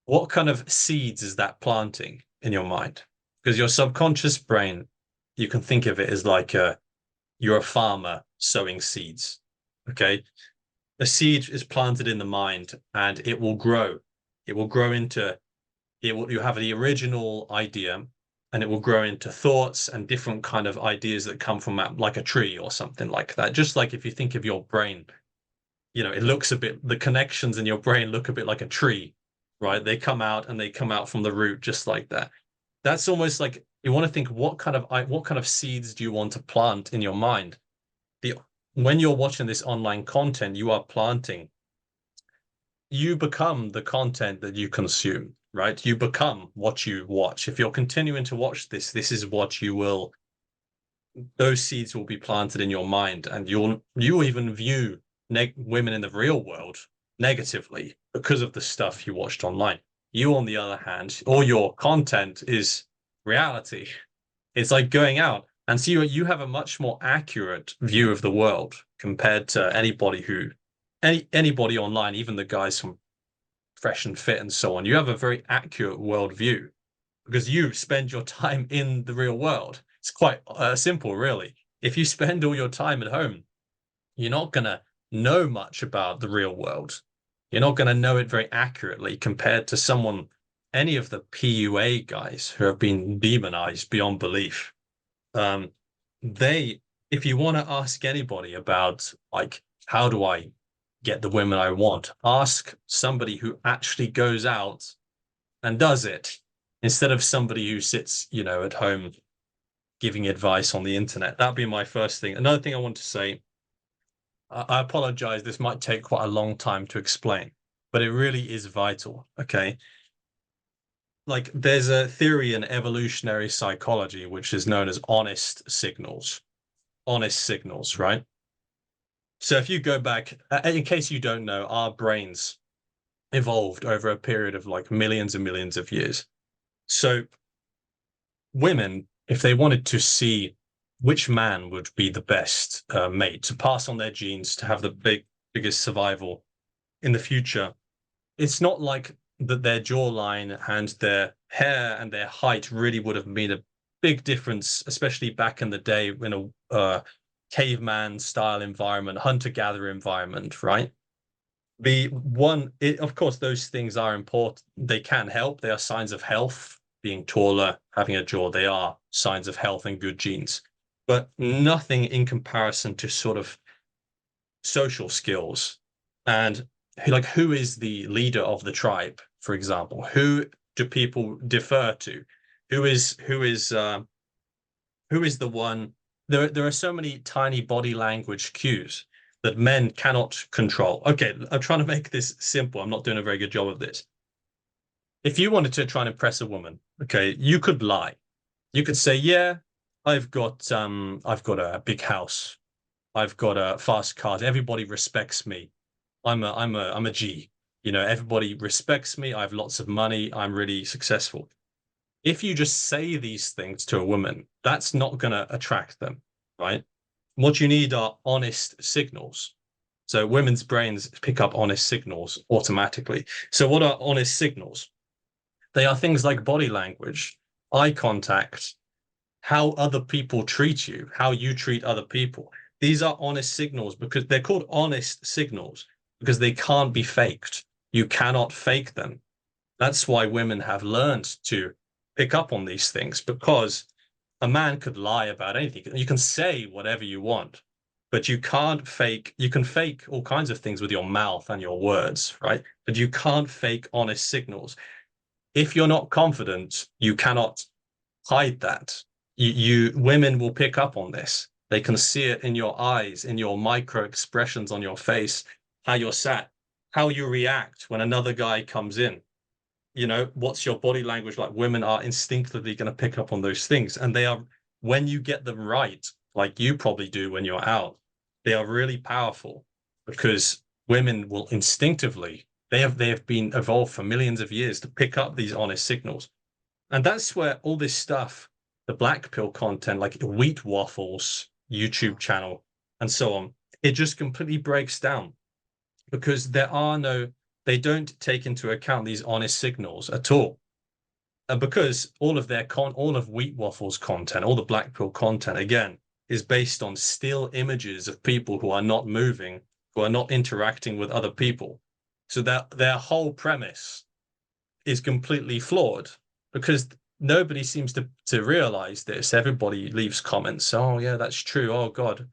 what kind of seeds is that planting in your mind? Because your subconscious brain, you can think of it as like you're a farmer sowing seeds. Okay. A seed is planted in the mind and it will grow. It will grow into you have the original idea and it will grow into thoughts and different kind of ideas that come from that, like a tree or something like that. Just like if you think of your brain, it looks a bit, the connections in your brain look a bit like a tree, right? They come out and they come out from the root just like that. That's almost like you want to think what kind of seeds do you want to plant in your mind? The When you're watching this online content, you are planting. You become the content that you consume, right? You become what you watch. If you're continuing to watch this, this is what you will those seeds will be planted in your mind, and you'll even view women in the real world negatively because of the stuff you watched online. You, on the other hand, all your content is reality. It's like going out, and so you have a much more accurate view of the world compared to anybody online, even the guys from Fresh and Fit and so on. You have a very accurate world view because you spend your time in the real world. It's quite simple, really. If you spend all your time at home, you're not going to know much about the real world. You're not going to know it very accurately compared to any of the PUA guys who have been demonized beyond belief. Um, they, if you want to ask anybody about, like, how do I get the women I want, ask somebody who actually goes out and does it instead of somebody who sits, at home giving advice on the internet. That'd be my first thing. Another thing I want to say, I apologize, this might take quite a long time to explain, but it really is vital. Okay. Like, there's a theory in evolutionary psychology which is known as honest signals, right? So if you go back, in case you don't know, our brains evolved over a period of like millions and millions of years. So women, if they wanted to see which man would be the best mate to pass on their genes to have the biggest survival in the future, it's not like that their jawline and their hair and their height really would have made a big difference, especially back in the day in a caveman style environment, hunter gatherer environment, right? Of course, those things are important. They can help. They are signs of health. Being taller, having a jaw, they are signs of health and good genes, but nothing in comparison to sort of social skills and who is the leader of the tribe, for example? Who do people defer to? Who is the one? There are so many tiny body language cues that men cannot control. Okay, I'm trying to make this simple. I'm not doing a very good job of this. If you wanted to try and impress a woman, okay, you could lie. You could say, "Yeah, I've got a big house. I've got a fast cars. Everybody respects me. I'm a G. Everybody respects me. I have lots of money. I'm really successful." If you just say these things to a woman, that's not going to attract them, right? What you need are honest signals. So women's brains pick up honest signals automatically. So what are honest signals? They are things like body language, eye contact, how other people treat you, how you treat other people. These are honest signals because they're called honest signals because they can't be faked. You cannot fake them. That's why women have learned to pick up on these things because a man could lie about anything. You can say whatever you want, but you can't fake. You can fake all kinds of things with your mouth and your words, right? But you can't fake honest signals. If you're not confident, you cannot hide that. Women will pick up on this. They can see it in your eyes, in your micro expressions on your face, how you're sat, how you react when another guy comes in. What's your body language like? Women are instinctively going to pick up on those things. And when you get them right, like you probably do when you're out, they are really powerful because women will instinctively, they have been evolved for millions of years to pick up these honest signals. And that's where all this stuff, the black pill content, like Wheat Waffles YouTube channel and so on, it just completely breaks down because they don't take into account these honest signals at all. And because all of Wheat Waffles content, all the black pill content, again, is based on still images of people who are not moving, who are not interacting with other people. So that their whole premise is completely flawed because nobody seems to realize this. Everybody leaves comments. Oh yeah, that's true. Oh God,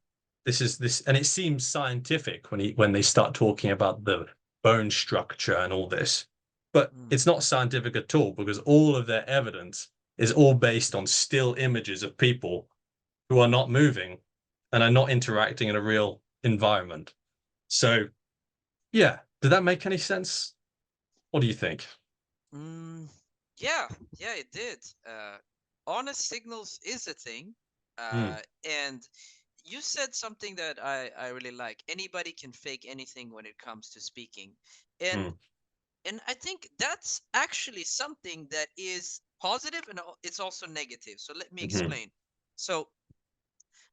this is this, and it seems scientific when they start talking about the bone structure and all this, but Mm. it's not scientific at all because all of their evidence is all based on still images of people who are not moving and are not interacting in a real environment. So yeah, did that make any sense? What do you think? Mm, yeah, yeah, it did. Honest signals is a thing. Mm, And you said something that I really like. Anybody can fake anything when it comes to speaking. And mm, and I think that's actually something that is positive and it's also negative. So let me mhm, explain. So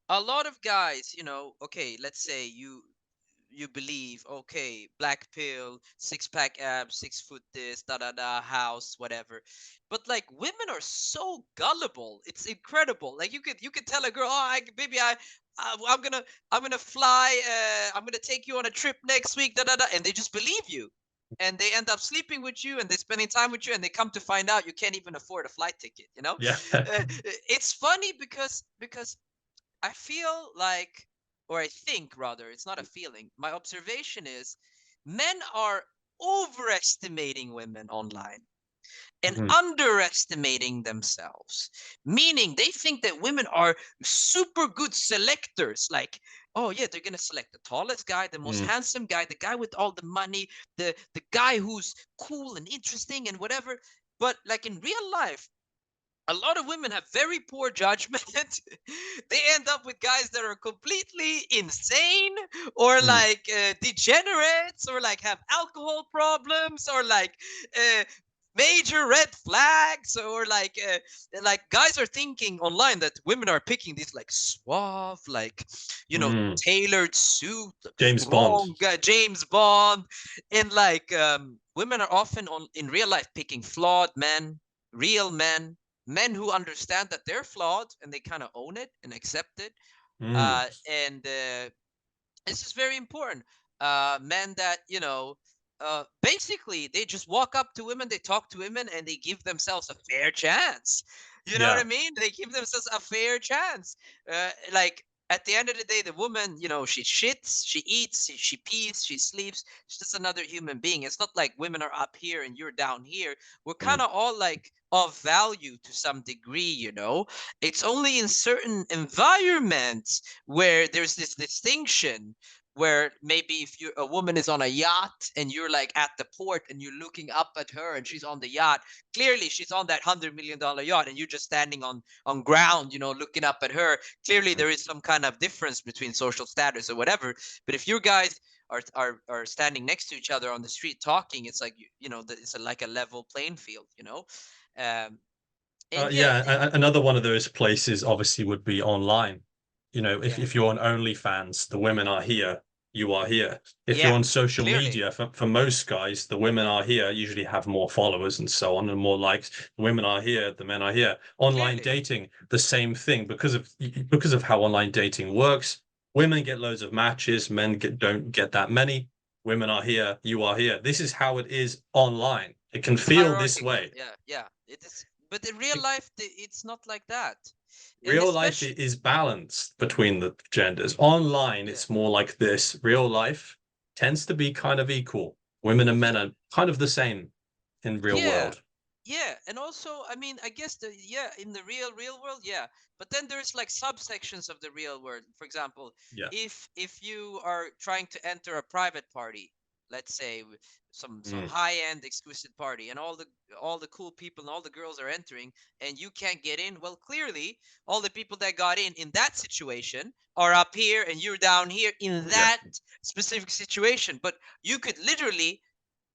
a lot of guys, okay, let's say you believe, okay, black pill, six pack abs, 6 foot this, da da da, house, whatever. But like women are so gullible. It's incredible. Like you could tell a girl, oh, baby, I'm gonna fly. I'm gonna take you on a trip next week, da da da, and they just believe you. And they end up sleeping with you, and they're spending time with you, and they come to find out you can't even afford a flight ticket. yeah. It's funny because I feel like, or I think rather, it's not a feeling. My observation is men are overestimating women online and Mhm, underestimating themselves. Meaning they think that women are super good selectors. Like, oh yeah, they're gonna select the tallest guy, the most mm, handsome guy, the guy with all the money, the guy who's cool and interesting and whatever. But like in real life, a lot of women have very poor judgment. They end up with guys that are completely insane or mm, like degenerates or like have alcohol problems or like uh, major red flags or like guys are thinking online that women are picking these like suave, like mm. tailored suit, James Bond. strong James Bond. And like women are often on in real life picking flawed men, real men who understand that they're flawed and they kind of own it and accept it. Mm, And This is very important. Men that basically they just walk up to women, they talk to women, and they give themselves a fair chance. You know what I yeah. mean? They give themselves a fair chance. Like at the end of the day, the woman, she shits, she eats, she pees, she sleeps. She's just another human being. It's not like women are up here and you're down here. We're kind Mm, of all like of value to some degree. It's only in certain environments where there's this distinction where maybe if you a woman is on a yacht and you're like at the port and you're looking up at her and she's on the yacht, clearly she's on that $100 million yacht and you're just standing on ground, looking up at her. Clearly mm. there is some kind of difference between social status or whatever. But if you guys are standing next to each other on the street talking, it's like it's like a level playing field. um and yeah, Yeah, another one of those places obviously would be online. yeah, If you're on OnlyFans, the women are here, you are here. If you're yeah, on social clearly, media, for most guys, the women are here, usually have more followers and so on, and more likes. The women are here, the men are here. Online clearly. dating, the same thing because of how online dating works. Women get loads of matches, don't get that many. Women are here, you are here. This is how it is online. It can It's feel this hierarchical. way. Yeah, yeah. It is, but in real life, it's not like that. And Real life especially, is balanced between the genders. Online, yeah, it's more like this. Real life tends to be kind of equal. Women and men yeah, are kind of the same in real yeah, world. yeah. And also, I mean, I guess in the real world, yeah. But then there's like subsections of the real world. For example, Yeah. if you are trying to enter a private party, let's say some Mm, high end exquisite party, and all the cool people and all the girls are entering, and you can't get in. Well, clearly, all the people that got in that situation are up here, and you're down here in yeah. that specific situation. But you could literally,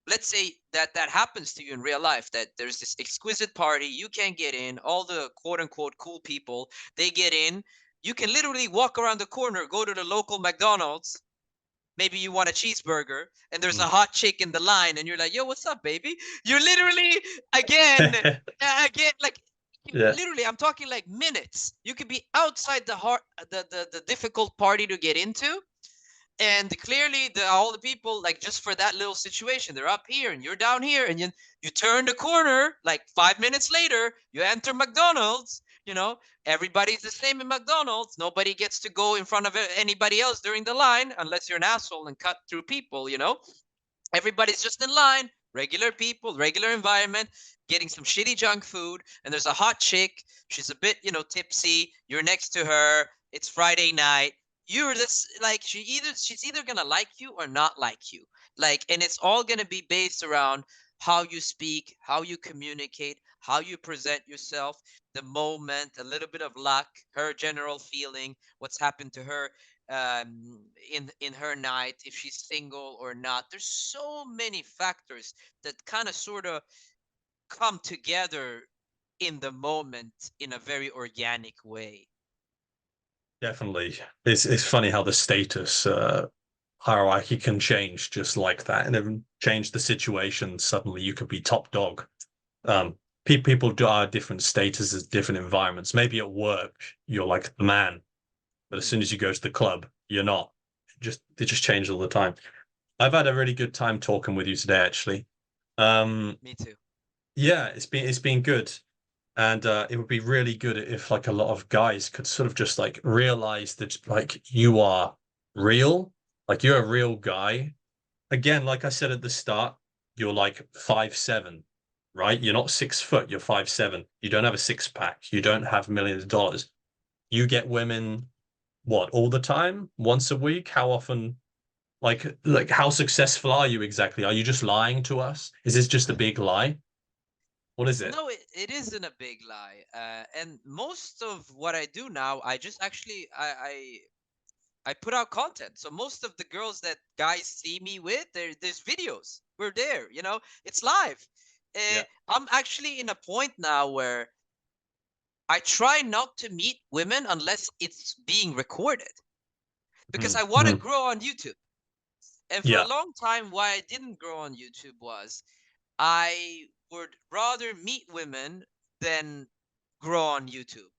let's say that happens to you in real life, that there's this exquisite party, you can't get in, all the quote unquote cool people, they get in. You can literally walk around the corner, go to the local McDonald's, maybe you want a cheeseburger, and there's a Mm. hot chick in the line and you're like, yo, what's up, baby? You're literally, again, again, like, Yeah. literally, I'm talking like minutes. You could be outside the difficult party to get into, and clearly all the people, like, just for that little situation, they're up here and you're down here, and you turn the corner like 5 minutes later, you enter McDonald's. Everybody's the same in McDonald's. Nobody gets to go in front of anybody else during the line unless you're an asshole and cut through people. Everybody's just in line, regular people, regular environment, getting some shitty junk food, and there's a hot chick. She's a bit, tipsy. You're next to her. It's Friday night. You're this, like, she's either gonna like you or not like you. Like, and it's all gonna be based around how you speak, how you communicate, how you present yourself, the moment, a little bit of luck, her general feeling, what's happened to her in her night, if she's single or not. There's so many factors that kind of sort of come together in the moment in a very organic way. Definitely. It's funny how the status hierarchy can change just like that, and then change the situation. Suddenly, you could be top dog. People do are different statuses, different environments. Maybe at work, you're like the man, but as Mm, soon as you go to the club, you're not. Just they just change all the time. I've had a really good time talking with you today, actually. Um, me too. yeah, it's been good. And it would be really good if like a lot of guys could sort of just like realize that like you are real, like you're a real guy. Again, like I said at the start, you're like 5'7", right? You're not 6 foot, you're 5'7". You don't have a six pack, you don't have millions of dollars. You get women what, all the time? Once a week? How often? Like how successful are you exactly? Are you just lying to us? Is this just a big lie? What is it? No, it isn't a big lie. And most of what I do now, I just actually I put out content. So most of the girls that guys see me with, there's videos. We're there, it's live. Uh, Yeah. I'm actually in a point now where I try not to meet women unless it's being recorded because I want to Mm-hmm. grow on YouTube. And for a Yeah. long time, why I didn't grow on YouTube was I would rather meet women than grow on YouTube.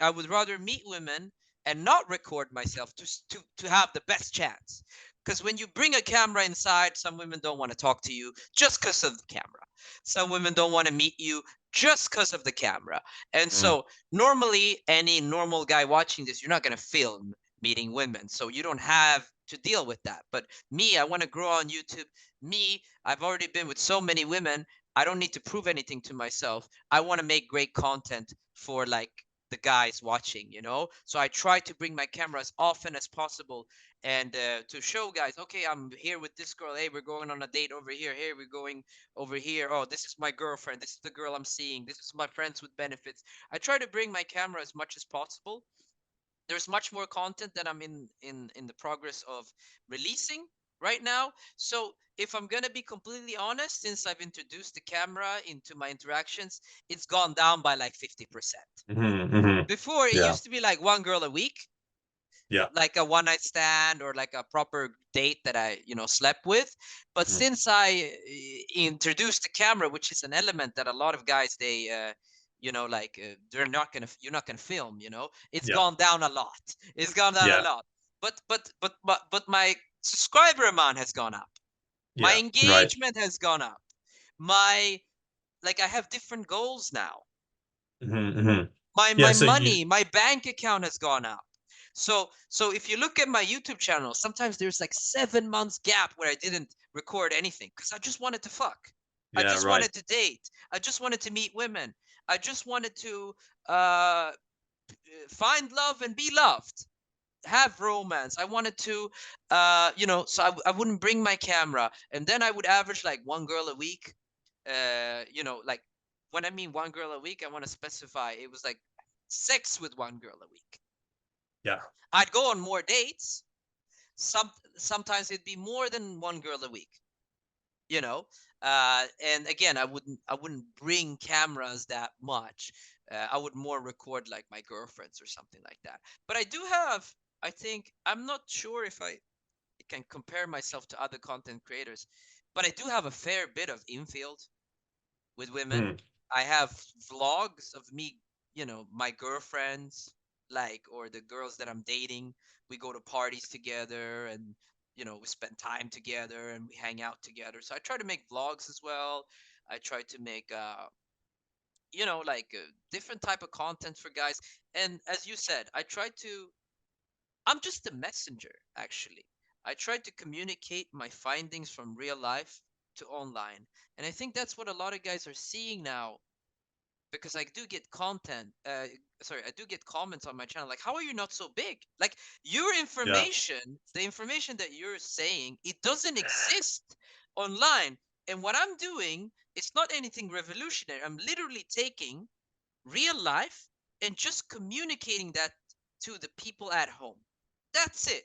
I would rather meet women and not record myself to have the best chance. Because when you bring a camera inside, some women don't want to talk to you just because of the camera. Some women don't want to meet you just because of the camera. And Mm. so normally, any normal guy watching this, you're not going to film meeting women. So you don't have to deal with that. But me, I want to grow on YouTube. Me, I've already been with so many women. I don't need to prove anything to myself. I want to make great content for like the guys watching. So I try to bring my camera as often as possible and to show guys, okay, I'm here with this girl. Hey, we're going on a date over here. Hey, we're going over here. Oh, this is my girlfriend. This is the girl I'm seeing. This is my friends with benefits. I try to bring my camera as much as possible. There's much more content that I'm in the progress of releasing right now. So if I'm gonna be completely honest, since I've introduced the camera into my interactions, it's gone down by like 50%. Mm-hmm. Mm-hmm. Before it Yeah. used to be like one girl a week, Yeah. like a one night stand or like a proper date that I slept with. But Mm. since I introduced the camera, which is an element that a lot of guys they like you're not gonna film. It's Yeah. gone down a lot. It's gone down a Yeah. lot. But my subscriber amount has gone up. My Yeah. Right. engagement has gone up. My like I have different goals now. Mm-hmm. Mm-hmm. my Yeah. my So you. money, my bank account has gone up. So if you look at my YouTube channel, sometimes there's like 7 months gap where I didn't record anything because I just wanted to fuck. I Yeah. just Right. wanted to date. I just wanted to meet women. I just wanted to uh find love and be loved, have romance. I wanted to so I wouldn't bring my camera, and then I would average like one girl a week. Like when I mean one girl a week, I want to specify it was like sex with one girl a week. Yeah. I'd go on more dates. Sometimes it'd be more than one girl a week. You know, and again, I wouldn't bring cameras that much. I would more record like my girlfriends or something like that. But I do have. I think I'm not sure if I can compare myself to other content creators, but I do have a fair bit of infield with women. Mm. I have vlogs of me, my girlfriends, like, or the girls that I'm dating. We go to parties together and, we spend time together and we hang out together. So I try to make vlogs as well. I try to make, like different type of content for guys. And as you said, I'm just a messenger, actually. I try to communicate my findings from real life to online. And I think that's what a lot of guys are seeing now because I do get I do get comments on my channel like, how are you not so big? Like your Yeah. information, the information that you're saying, it doesn't exist online. And what I'm doing is not anything revolutionary. I'm literally taking real life and just communicating that to the people at home. That's it.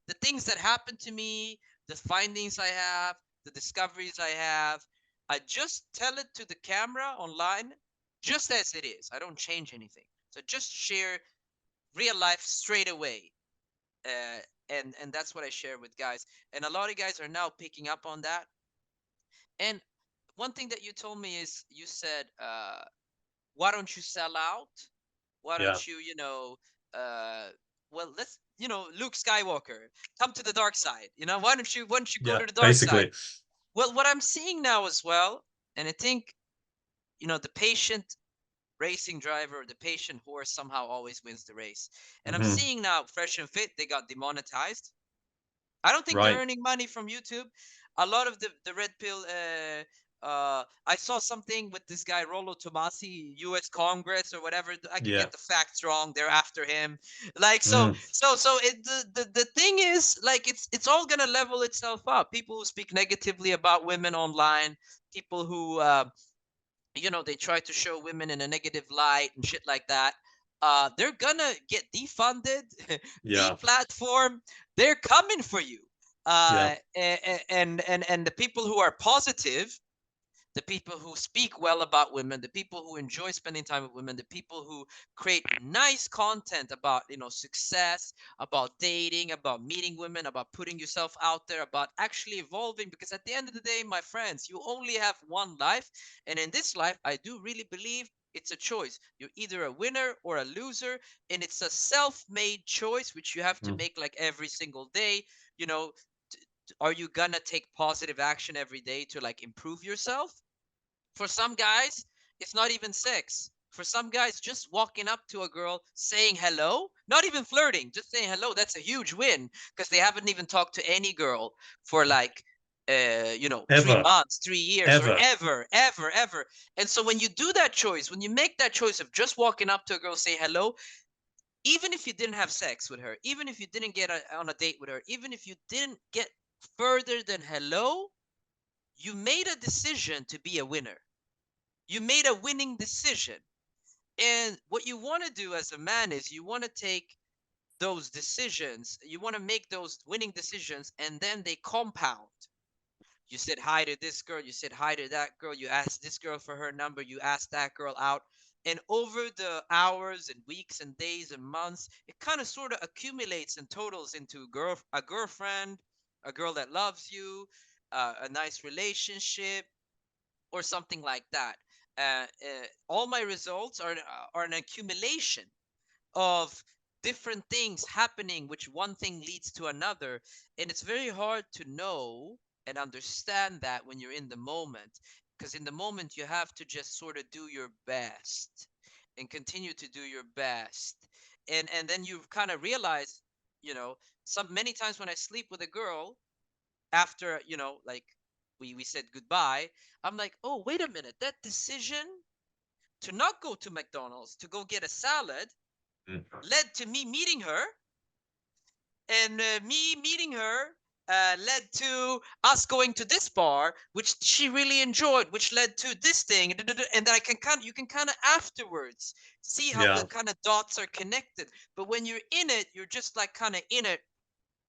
The things that happen to me, the findings I have, the discoveries I have, I just tell it to the camera online just as it is. I don't change anything. So just share real life straight away. Uh, and that's what I share with guys. And a lot of guys are now picking up on that. And one thing that you told me is you said, why don't you sell out? Why Yeah. don't you, uh, well, let's, Luke Skywalker, come to the dark side. Why don't you go Yeah. to the dark side? Basically. Well, what I'm seeing now as well, and I think, the patient racing driver or the patient horse somehow always wins the race. And I'm Hmm. seeing now Fresh and Fit, they got demonetized. I don't think they're Right. earning money from YouTube. A lot of the red pill. I saw something with this guy Rollo Tomasi, U.S. Congress or whatever. I could Yeah. get the facts wrong. They're after him. Like so, Mm. so, so. The thing is, like, it's all gonna level itself up. People who speak negatively about women online, people who they try to show women in a negative light and shit like that. They're gonna get defunded, Yeah. deplatform. They're coming for you. Yeah. And the people who are positive, the people who speak well about women, the people who enjoy spending time with women, the people who create nice content about, success, about dating, about meeting women, about putting yourself out there, about actually evolving. Because at the end of the day, my friends, you only have one life. And in this life, I do really believe it's a choice. You're either a winner or a loser. And it's a self made choice, which you have to Mm. make like every single day. You know, are you gonna take positive action every day to like improve yourself? For some guys, it's not even sex. For some guys, just walking up to a girl saying hello, not even flirting, just saying hello, that's a huge win because they haven't even talked to any girl for like, 3 Ever. months, 3 years, or Ever. ever, ever, ever. And so when you do that choice, when you make that choice of just walking up to a girl, say hello, even if you didn't have sex with her, even if you didn't get on a date with her, even if you didn't get further than hello, you made a decision to be a winner. You made a winning decision. And what you want to do as a man is you want to take those decisions, you want to make those winning decisions, and then they compound. You said hi to this girl, you said hi to that girl, you asked this girl for her number, you asked that girl out. And over the hours and weeks and days and months, it kind of sort of accumulates and totals into a girlfriend, a girl that loves you, a nice relationship, or something like that. All my results are an accumulation of different things happening, which one thing leads to another. And it's very hard to know and understand that when you're in the moment. Because in the moment, you have to just sort of do your best and continue to do your best. And then you kind of realize, you know, some many times when I sleep with a girl, after like we said goodbye, I'm like, oh, wait a minute, that decision to not go to McDonald's to go get a salad Mm. led to me meeting her, and me meeting her led to us going to this bar, which she really enjoyed, which led to this thing, and then you can kind of afterwards see how the Yeah. kind of dots are connected. But when you're in it, you're just like kind of in it,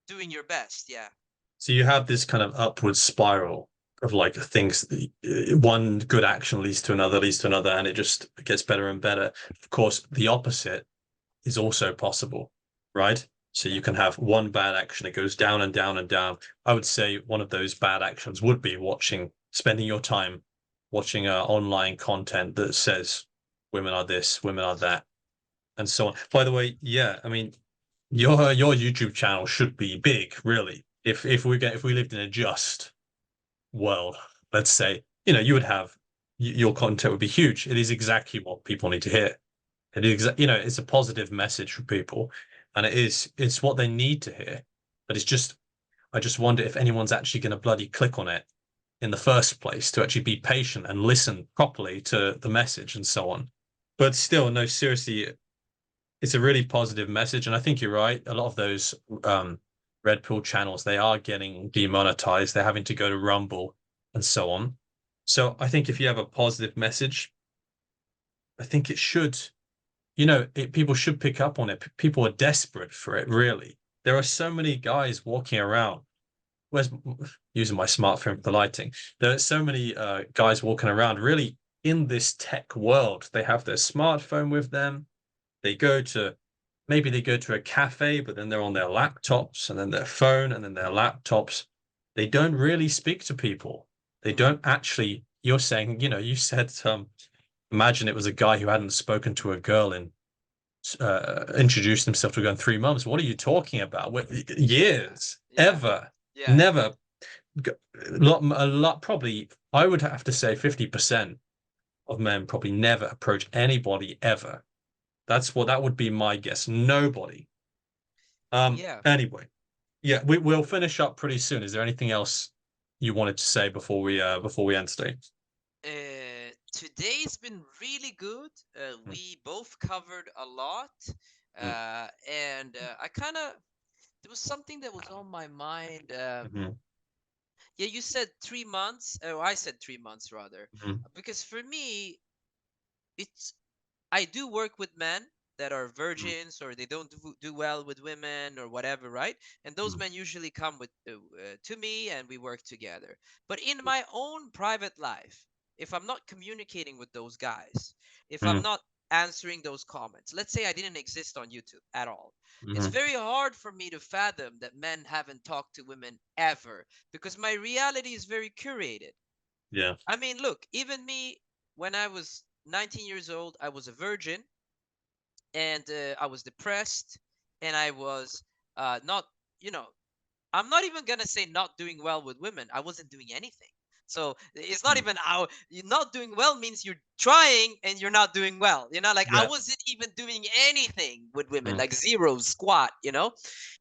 doing your best. Yeah. So you have this kind of upward spiral of like things, one good action leads to another, and it just gets better and better. Of course, the opposite is also possible, right? So Yeah. you can have one bad action, it goes down and down and down. I would say one of those bad actions would be spending your time watching online content that says women are this, women are that, and so on. By the way, yeah, I mean, your YouTube channel should be big, really. If we lived in a just world, let's say, you would have your content would be huge. It is exactly what people need to hear. It is, it's a positive message for people, and it's what they need to hear. But I just wonder if anyone's actually going to bloody click on it in the first place to actually be patient and listen properly to the message and so on. But still, no, seriously, it's a really positive message, and I think you're right. A lot of those red pill channels, they are getting demonetized. They're having to go to Rumble. and so on. So I think if you have a positive message, I think it should, people should pick up on it. People are desperate for it, really. There are so many guys walking around. Where's using my smartphone for the lighting? There are so many guys walking around really in this tech world. They have their smartphone with them. They go to maybe they go to a cafe, but then they're on their laptops and then their phone and then their laptops. They don't really speak to people. They Mm, don't actually, you're saying, you said, imagine it was a guy who hadn't spoken to a girl in introduced himself to a girl in 3 months. What are you talking about? Years, yeah, ever, yeah, never. A lot, probably, I would have to say 50% of men probably never approach anybody ever. That would be my guess. Nobody. yeah. Anyway, yeah, we'll finish up pretty soon. Is there anything else you wanted to say before we end today? Today's been really good. We both covered a lot, and I kind of there was something that was on my mind. Mm-hmm. Yeah, you said 3 months. Oh, I said 3 months rather, Mm-hmm. because for me, it's I do work with men that are virgins or they don't do well with women or whatever, right? And those men usually come with to me and we work together. But in my own private life, if I'm not communicating with those guys, if I'm Mm-hmm. not answering those comments, let's say I didn't exist on YouTube at all. It's Mm-hmm. very hard for me to fathom that men haven't talked to women ever because my reality is very curated. Yeah. I mean, look, even me, when I was 19 years old, I was a virgin and I was depressed and I was not, you know, I'm not even gonna say not doing well with women. I wasn't doing anything. So it's not Mm. even how you're not doing well means you're trying and you're not doing well. Like I Yeah. wasn't even doing anything with women, Mm. like zero squat.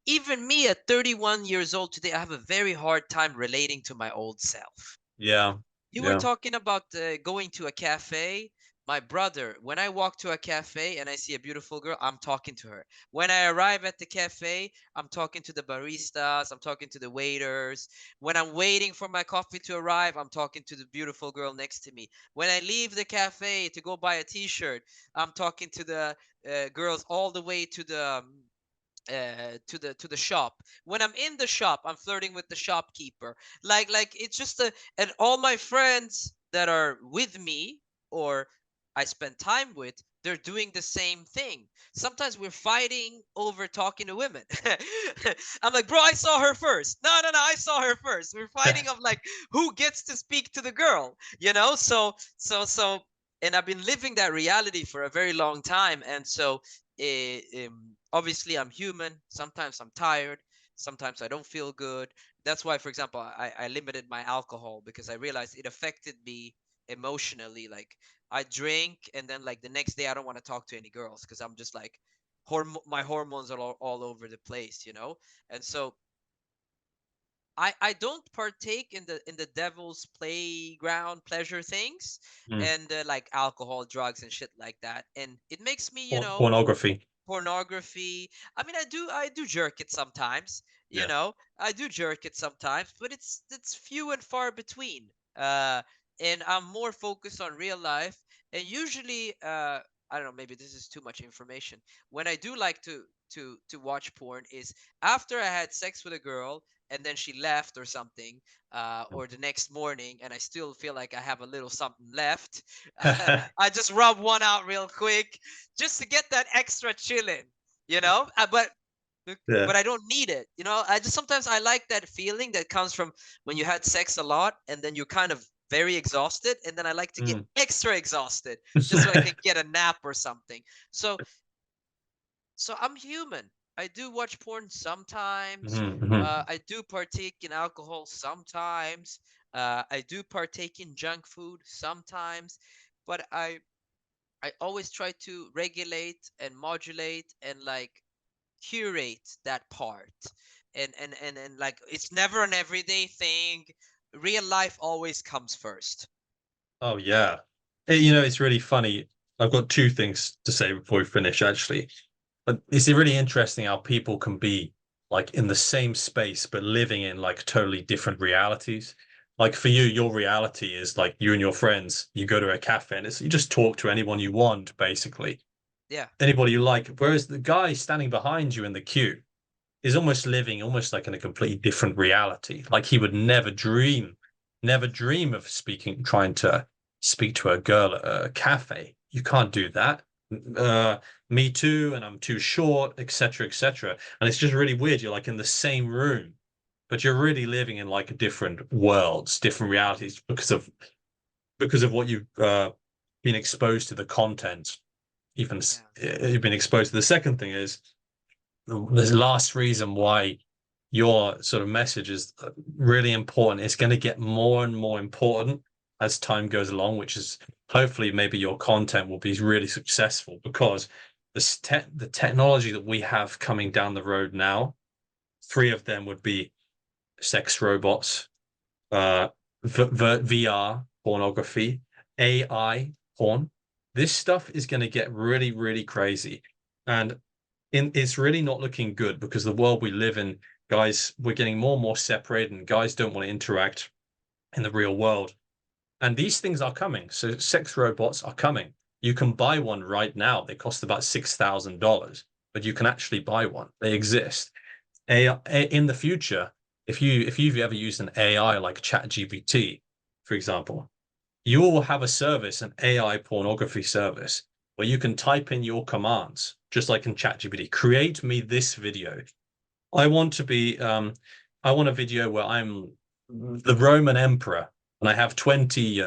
Even me at 31 years old today, I have a very hard time relating to my old self. Yeah. You were Yeah. talking about going to a cafe. My brother, when I walk to a cafe and I see a beautiful girl, I'm talking to her. When I arrive at the cafe, I'm talking to the baristas, I'm talking to the waiters. When I'm waiting for my coffee to arrive, I'm talking to the beautiful girl next to me. When I leave the cafe to go buy a t-shirt, I'm talking to the girls all the way to the shop. When I'm in the shop, I'm flirting with the shopkeeper. Like it's just and all my friends that are with me or I spend time with, they're doing the same thing. Sometimes we're fighting over talking to women. I'm like, bro, I saw her first. No, no, no, I saw her first. We're fighting of like who gets to speak to the girl. So and I've been living that reality for a very long time. And so obviously I'm human. Sometimes I'm tired. Sometimes I don't feel good. That's why, for example, I limited my alcohol because I realized it affected me emotionally. Like I drink and then like the next day I don't want to talk to any girls because I'm just like my hormones are all over the place. And so I don't partake in the devil's playground pleasure things Mm. and like alcohol, drugs, and shit like that. And it makes me, Pornography. pornography. I mean, I do jerk it sometimes. Yeah. I do jerk it sometimes, but it's few and far between. Uh, and I'm more focused on real life. And usually, I don't know, maybe this is too much information. When I do like to watch porn is after I had sex with a girl and then she left or something, or the next morning, and I still feel like I have a little something left. I just rub one out real quick just to get that extra chilling, you know. But Yeah. I don't need it, I just sometimes I like that feeling that comes from when you had sex a lot and then you're kind of very exhausted, and then I like to get Mm. extra exhausted just so I can get a nap or something. So I'm human. I do watch porn sometimes. Mhm, mhm. I do partake in alcohol sometimes. I do partake in junk food sometimes, but I always try to regulate and modulate and like curate that part. And like it's never an everyday thing. Real life always comes first. Oh yeah. It's really funny. I've got two things to say before we finish, actually. But it's really interesting how people can be like in the same space but living in like totally different realities. Like for you, your reality is like you and your friends, you go to a cafe and you just talk to anyone you want, basically. Yeah. Anybody you like. Whereas the guy standing behind you in the queue is almost living almost like in a completely different reality. Like he would never dream of trying to speak to a girl at a cafe. You can't do that. Uh, Me too, and I'm too short, etc., etc. And it's just really weird. You're like in the same room, but you're really living in like different worlds, different realities because of what you've been exposed to the content. Even Yeah. you've been exposed to. The second thing is the last reason why your sort of message is really important. It's going to get more and more important as time goes along, which is hopefully maybe your content will be really successful because the technology that we have coming down the road now, three of them would be sex robots, uh, VR pornography, AI porn. This stuff is going to get really, really crazy. And it's really not looking good because the world we live in, guys, we're getting more and more separated, and guys don't want to interact in the real world. And these things are coming. So sex robots are coming. You can buy one right now. They cost about $6,000, but you can actually buy one. They exist. In the future, if you've ever used an AI like ChatGPT, for example, you will have a service, an AI pornography service, where you can type in your commands, just like in ChatGPT. Create me this video. I want to be, I want a video where I'm the Roman emperor and I have 20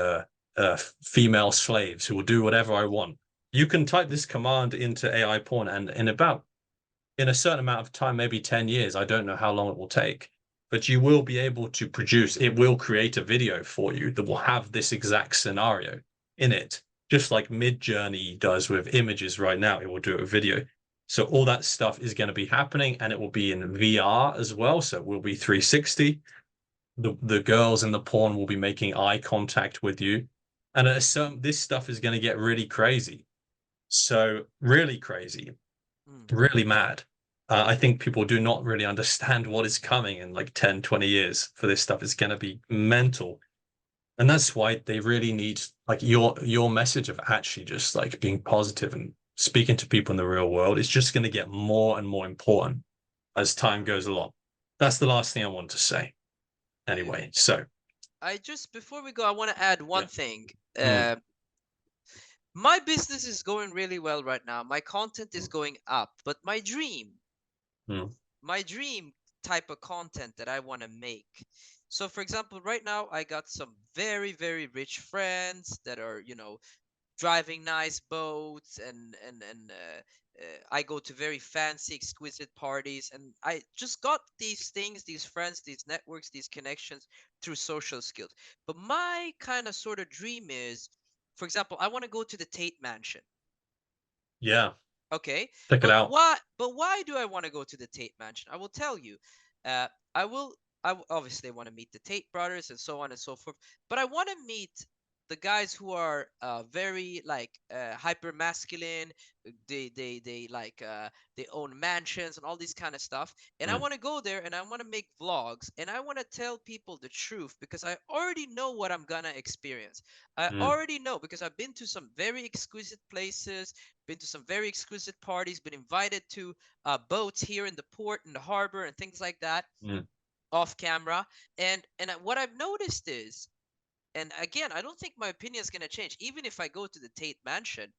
female slaves who will do whatever I want. You can type this command into AI porn, and in a certain amount of time, maybe 10 years, I don't know how long it will take, but you will be able to produce, it will create a video for you that will have this exact scenario in it, just like Midjourney does with images right now. It will do a video. So all that stuff is going to be happening and it will be in VR as well. So it will be 360. The girls in the porn will be making eye contact with you. And at a certain, this stuff is going to get really crazy. So really crazy, Mm. really mad. I think people do not really understand what is coming in like 10, 20 years for this stuff. It's going to be mental. And that's why they really need like your message of actually just like being positive and speaking to people in the real world. It's just going to get more and more important as time goes along. That's the last thing I want to say. Yeah. Anyway, so I just before we go, I want to add yeah. one thing. Mm, My business is going really well right now. My content is mm, going up, but mm, my dream type of content that I want to make. So for example, right now I got some very, very rich friends that are, driving nice boats and I go to very fancy, exquisite parties, and I just got these things, these friends, these networks, these connections through social skills. But my kind of sort of dream is, for example, I want to go to the Tate Mansion. yeah. Okay, Check it but out. why do I want to go to the Tate Mansion? I will tell you. Uh, I will obviously want to meet the Tate brothers and so on and so forth, but I want to meet the guys who are very like hyper masculine. They like they own mansions and all these kind of stuff. And I Mm, want to go there and I want to make vlogs and I want to tell people the truth because I already know what I'm gonna experience. I mm, already know because I've been to some very exquisite places, been to some very exquisite parties, been invited to boats here in the port and the harbor and things like that mm. off camera. And what I've noticed is, and again, I don't think my opinion is gonna change, even if I go to the Tate Mansion.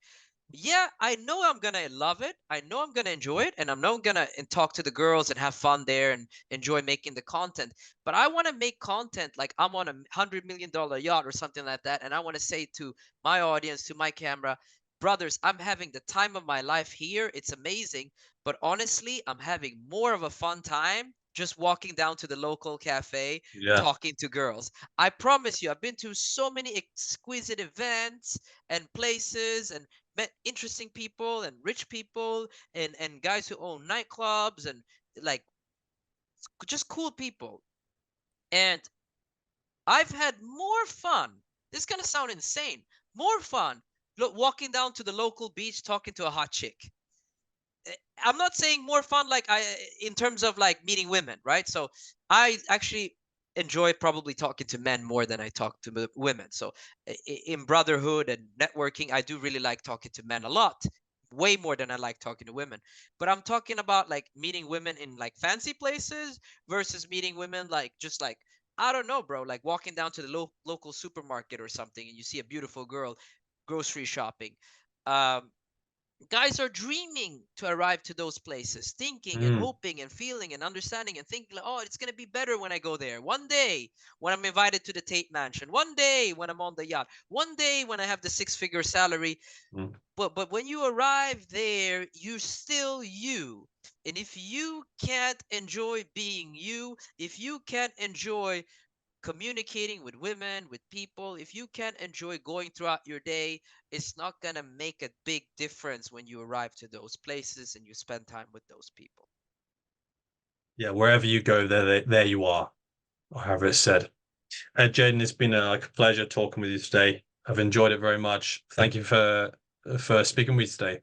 Yeah, I know I'm gonna love it. I know I'm gonna enjoy it, and I know I'm gonna and talk to the girls and have fun there and enjoy making the content. But I want to make content like I'm on $100 million yacht or something like that, and I want to say to my audience, to my camera, brothers, I'm having the time of my life here. It's amazing, but honestly, I'm having more of a fun time just walking down to the local cafe, Yeah. talking to girls. I promise you, I've been to so many exquisite events and places and met interesting people and rich people and guys who own nightclubs and like just cool people. And I've had more fun. This is gonna sound insane. More fun walking down to the local beach talking to a hot chick. I'm not saying more fun like I in terms of like meeting women, right? So I actually enjoy probably talking to men more than I talk to women. So in brotherhood and networking, I do really like talking to men a lot, way more than I like talking to women. But I'm talking about like meeting women in like fancy places versus meeting women like just like, I don't know, bro, like walking down to the local supermarket or something and you see a beautiful girl grocery shopping. Um, Guys are dreaming to arrive to those places, thinking and Mm, hoping and feeling and understanding and thinking like, oh, it's going to be better when I go there one day, when I'm invited to the Tate Mansion, one day when I'm on the yacht, one day when I have the six-figure salary. mm. But when you arrive there, you're still you. And if you can't enjoy being you, if you can't enjoy communicating with women, with people, if you can't enjoy going throughout your day, it's not going to make a big difference when you arrive to those places and you spend time with those people. Yeah, wherever you go, there you are, or however it's said. Jayden, it's been like a pleasure talking with you today. I've enjoyed it very much. Thank you for speaking with me today.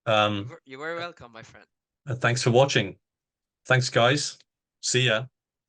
Um, You're very welcome, my friend. and thanks for watching. Thanks, guys. See ya.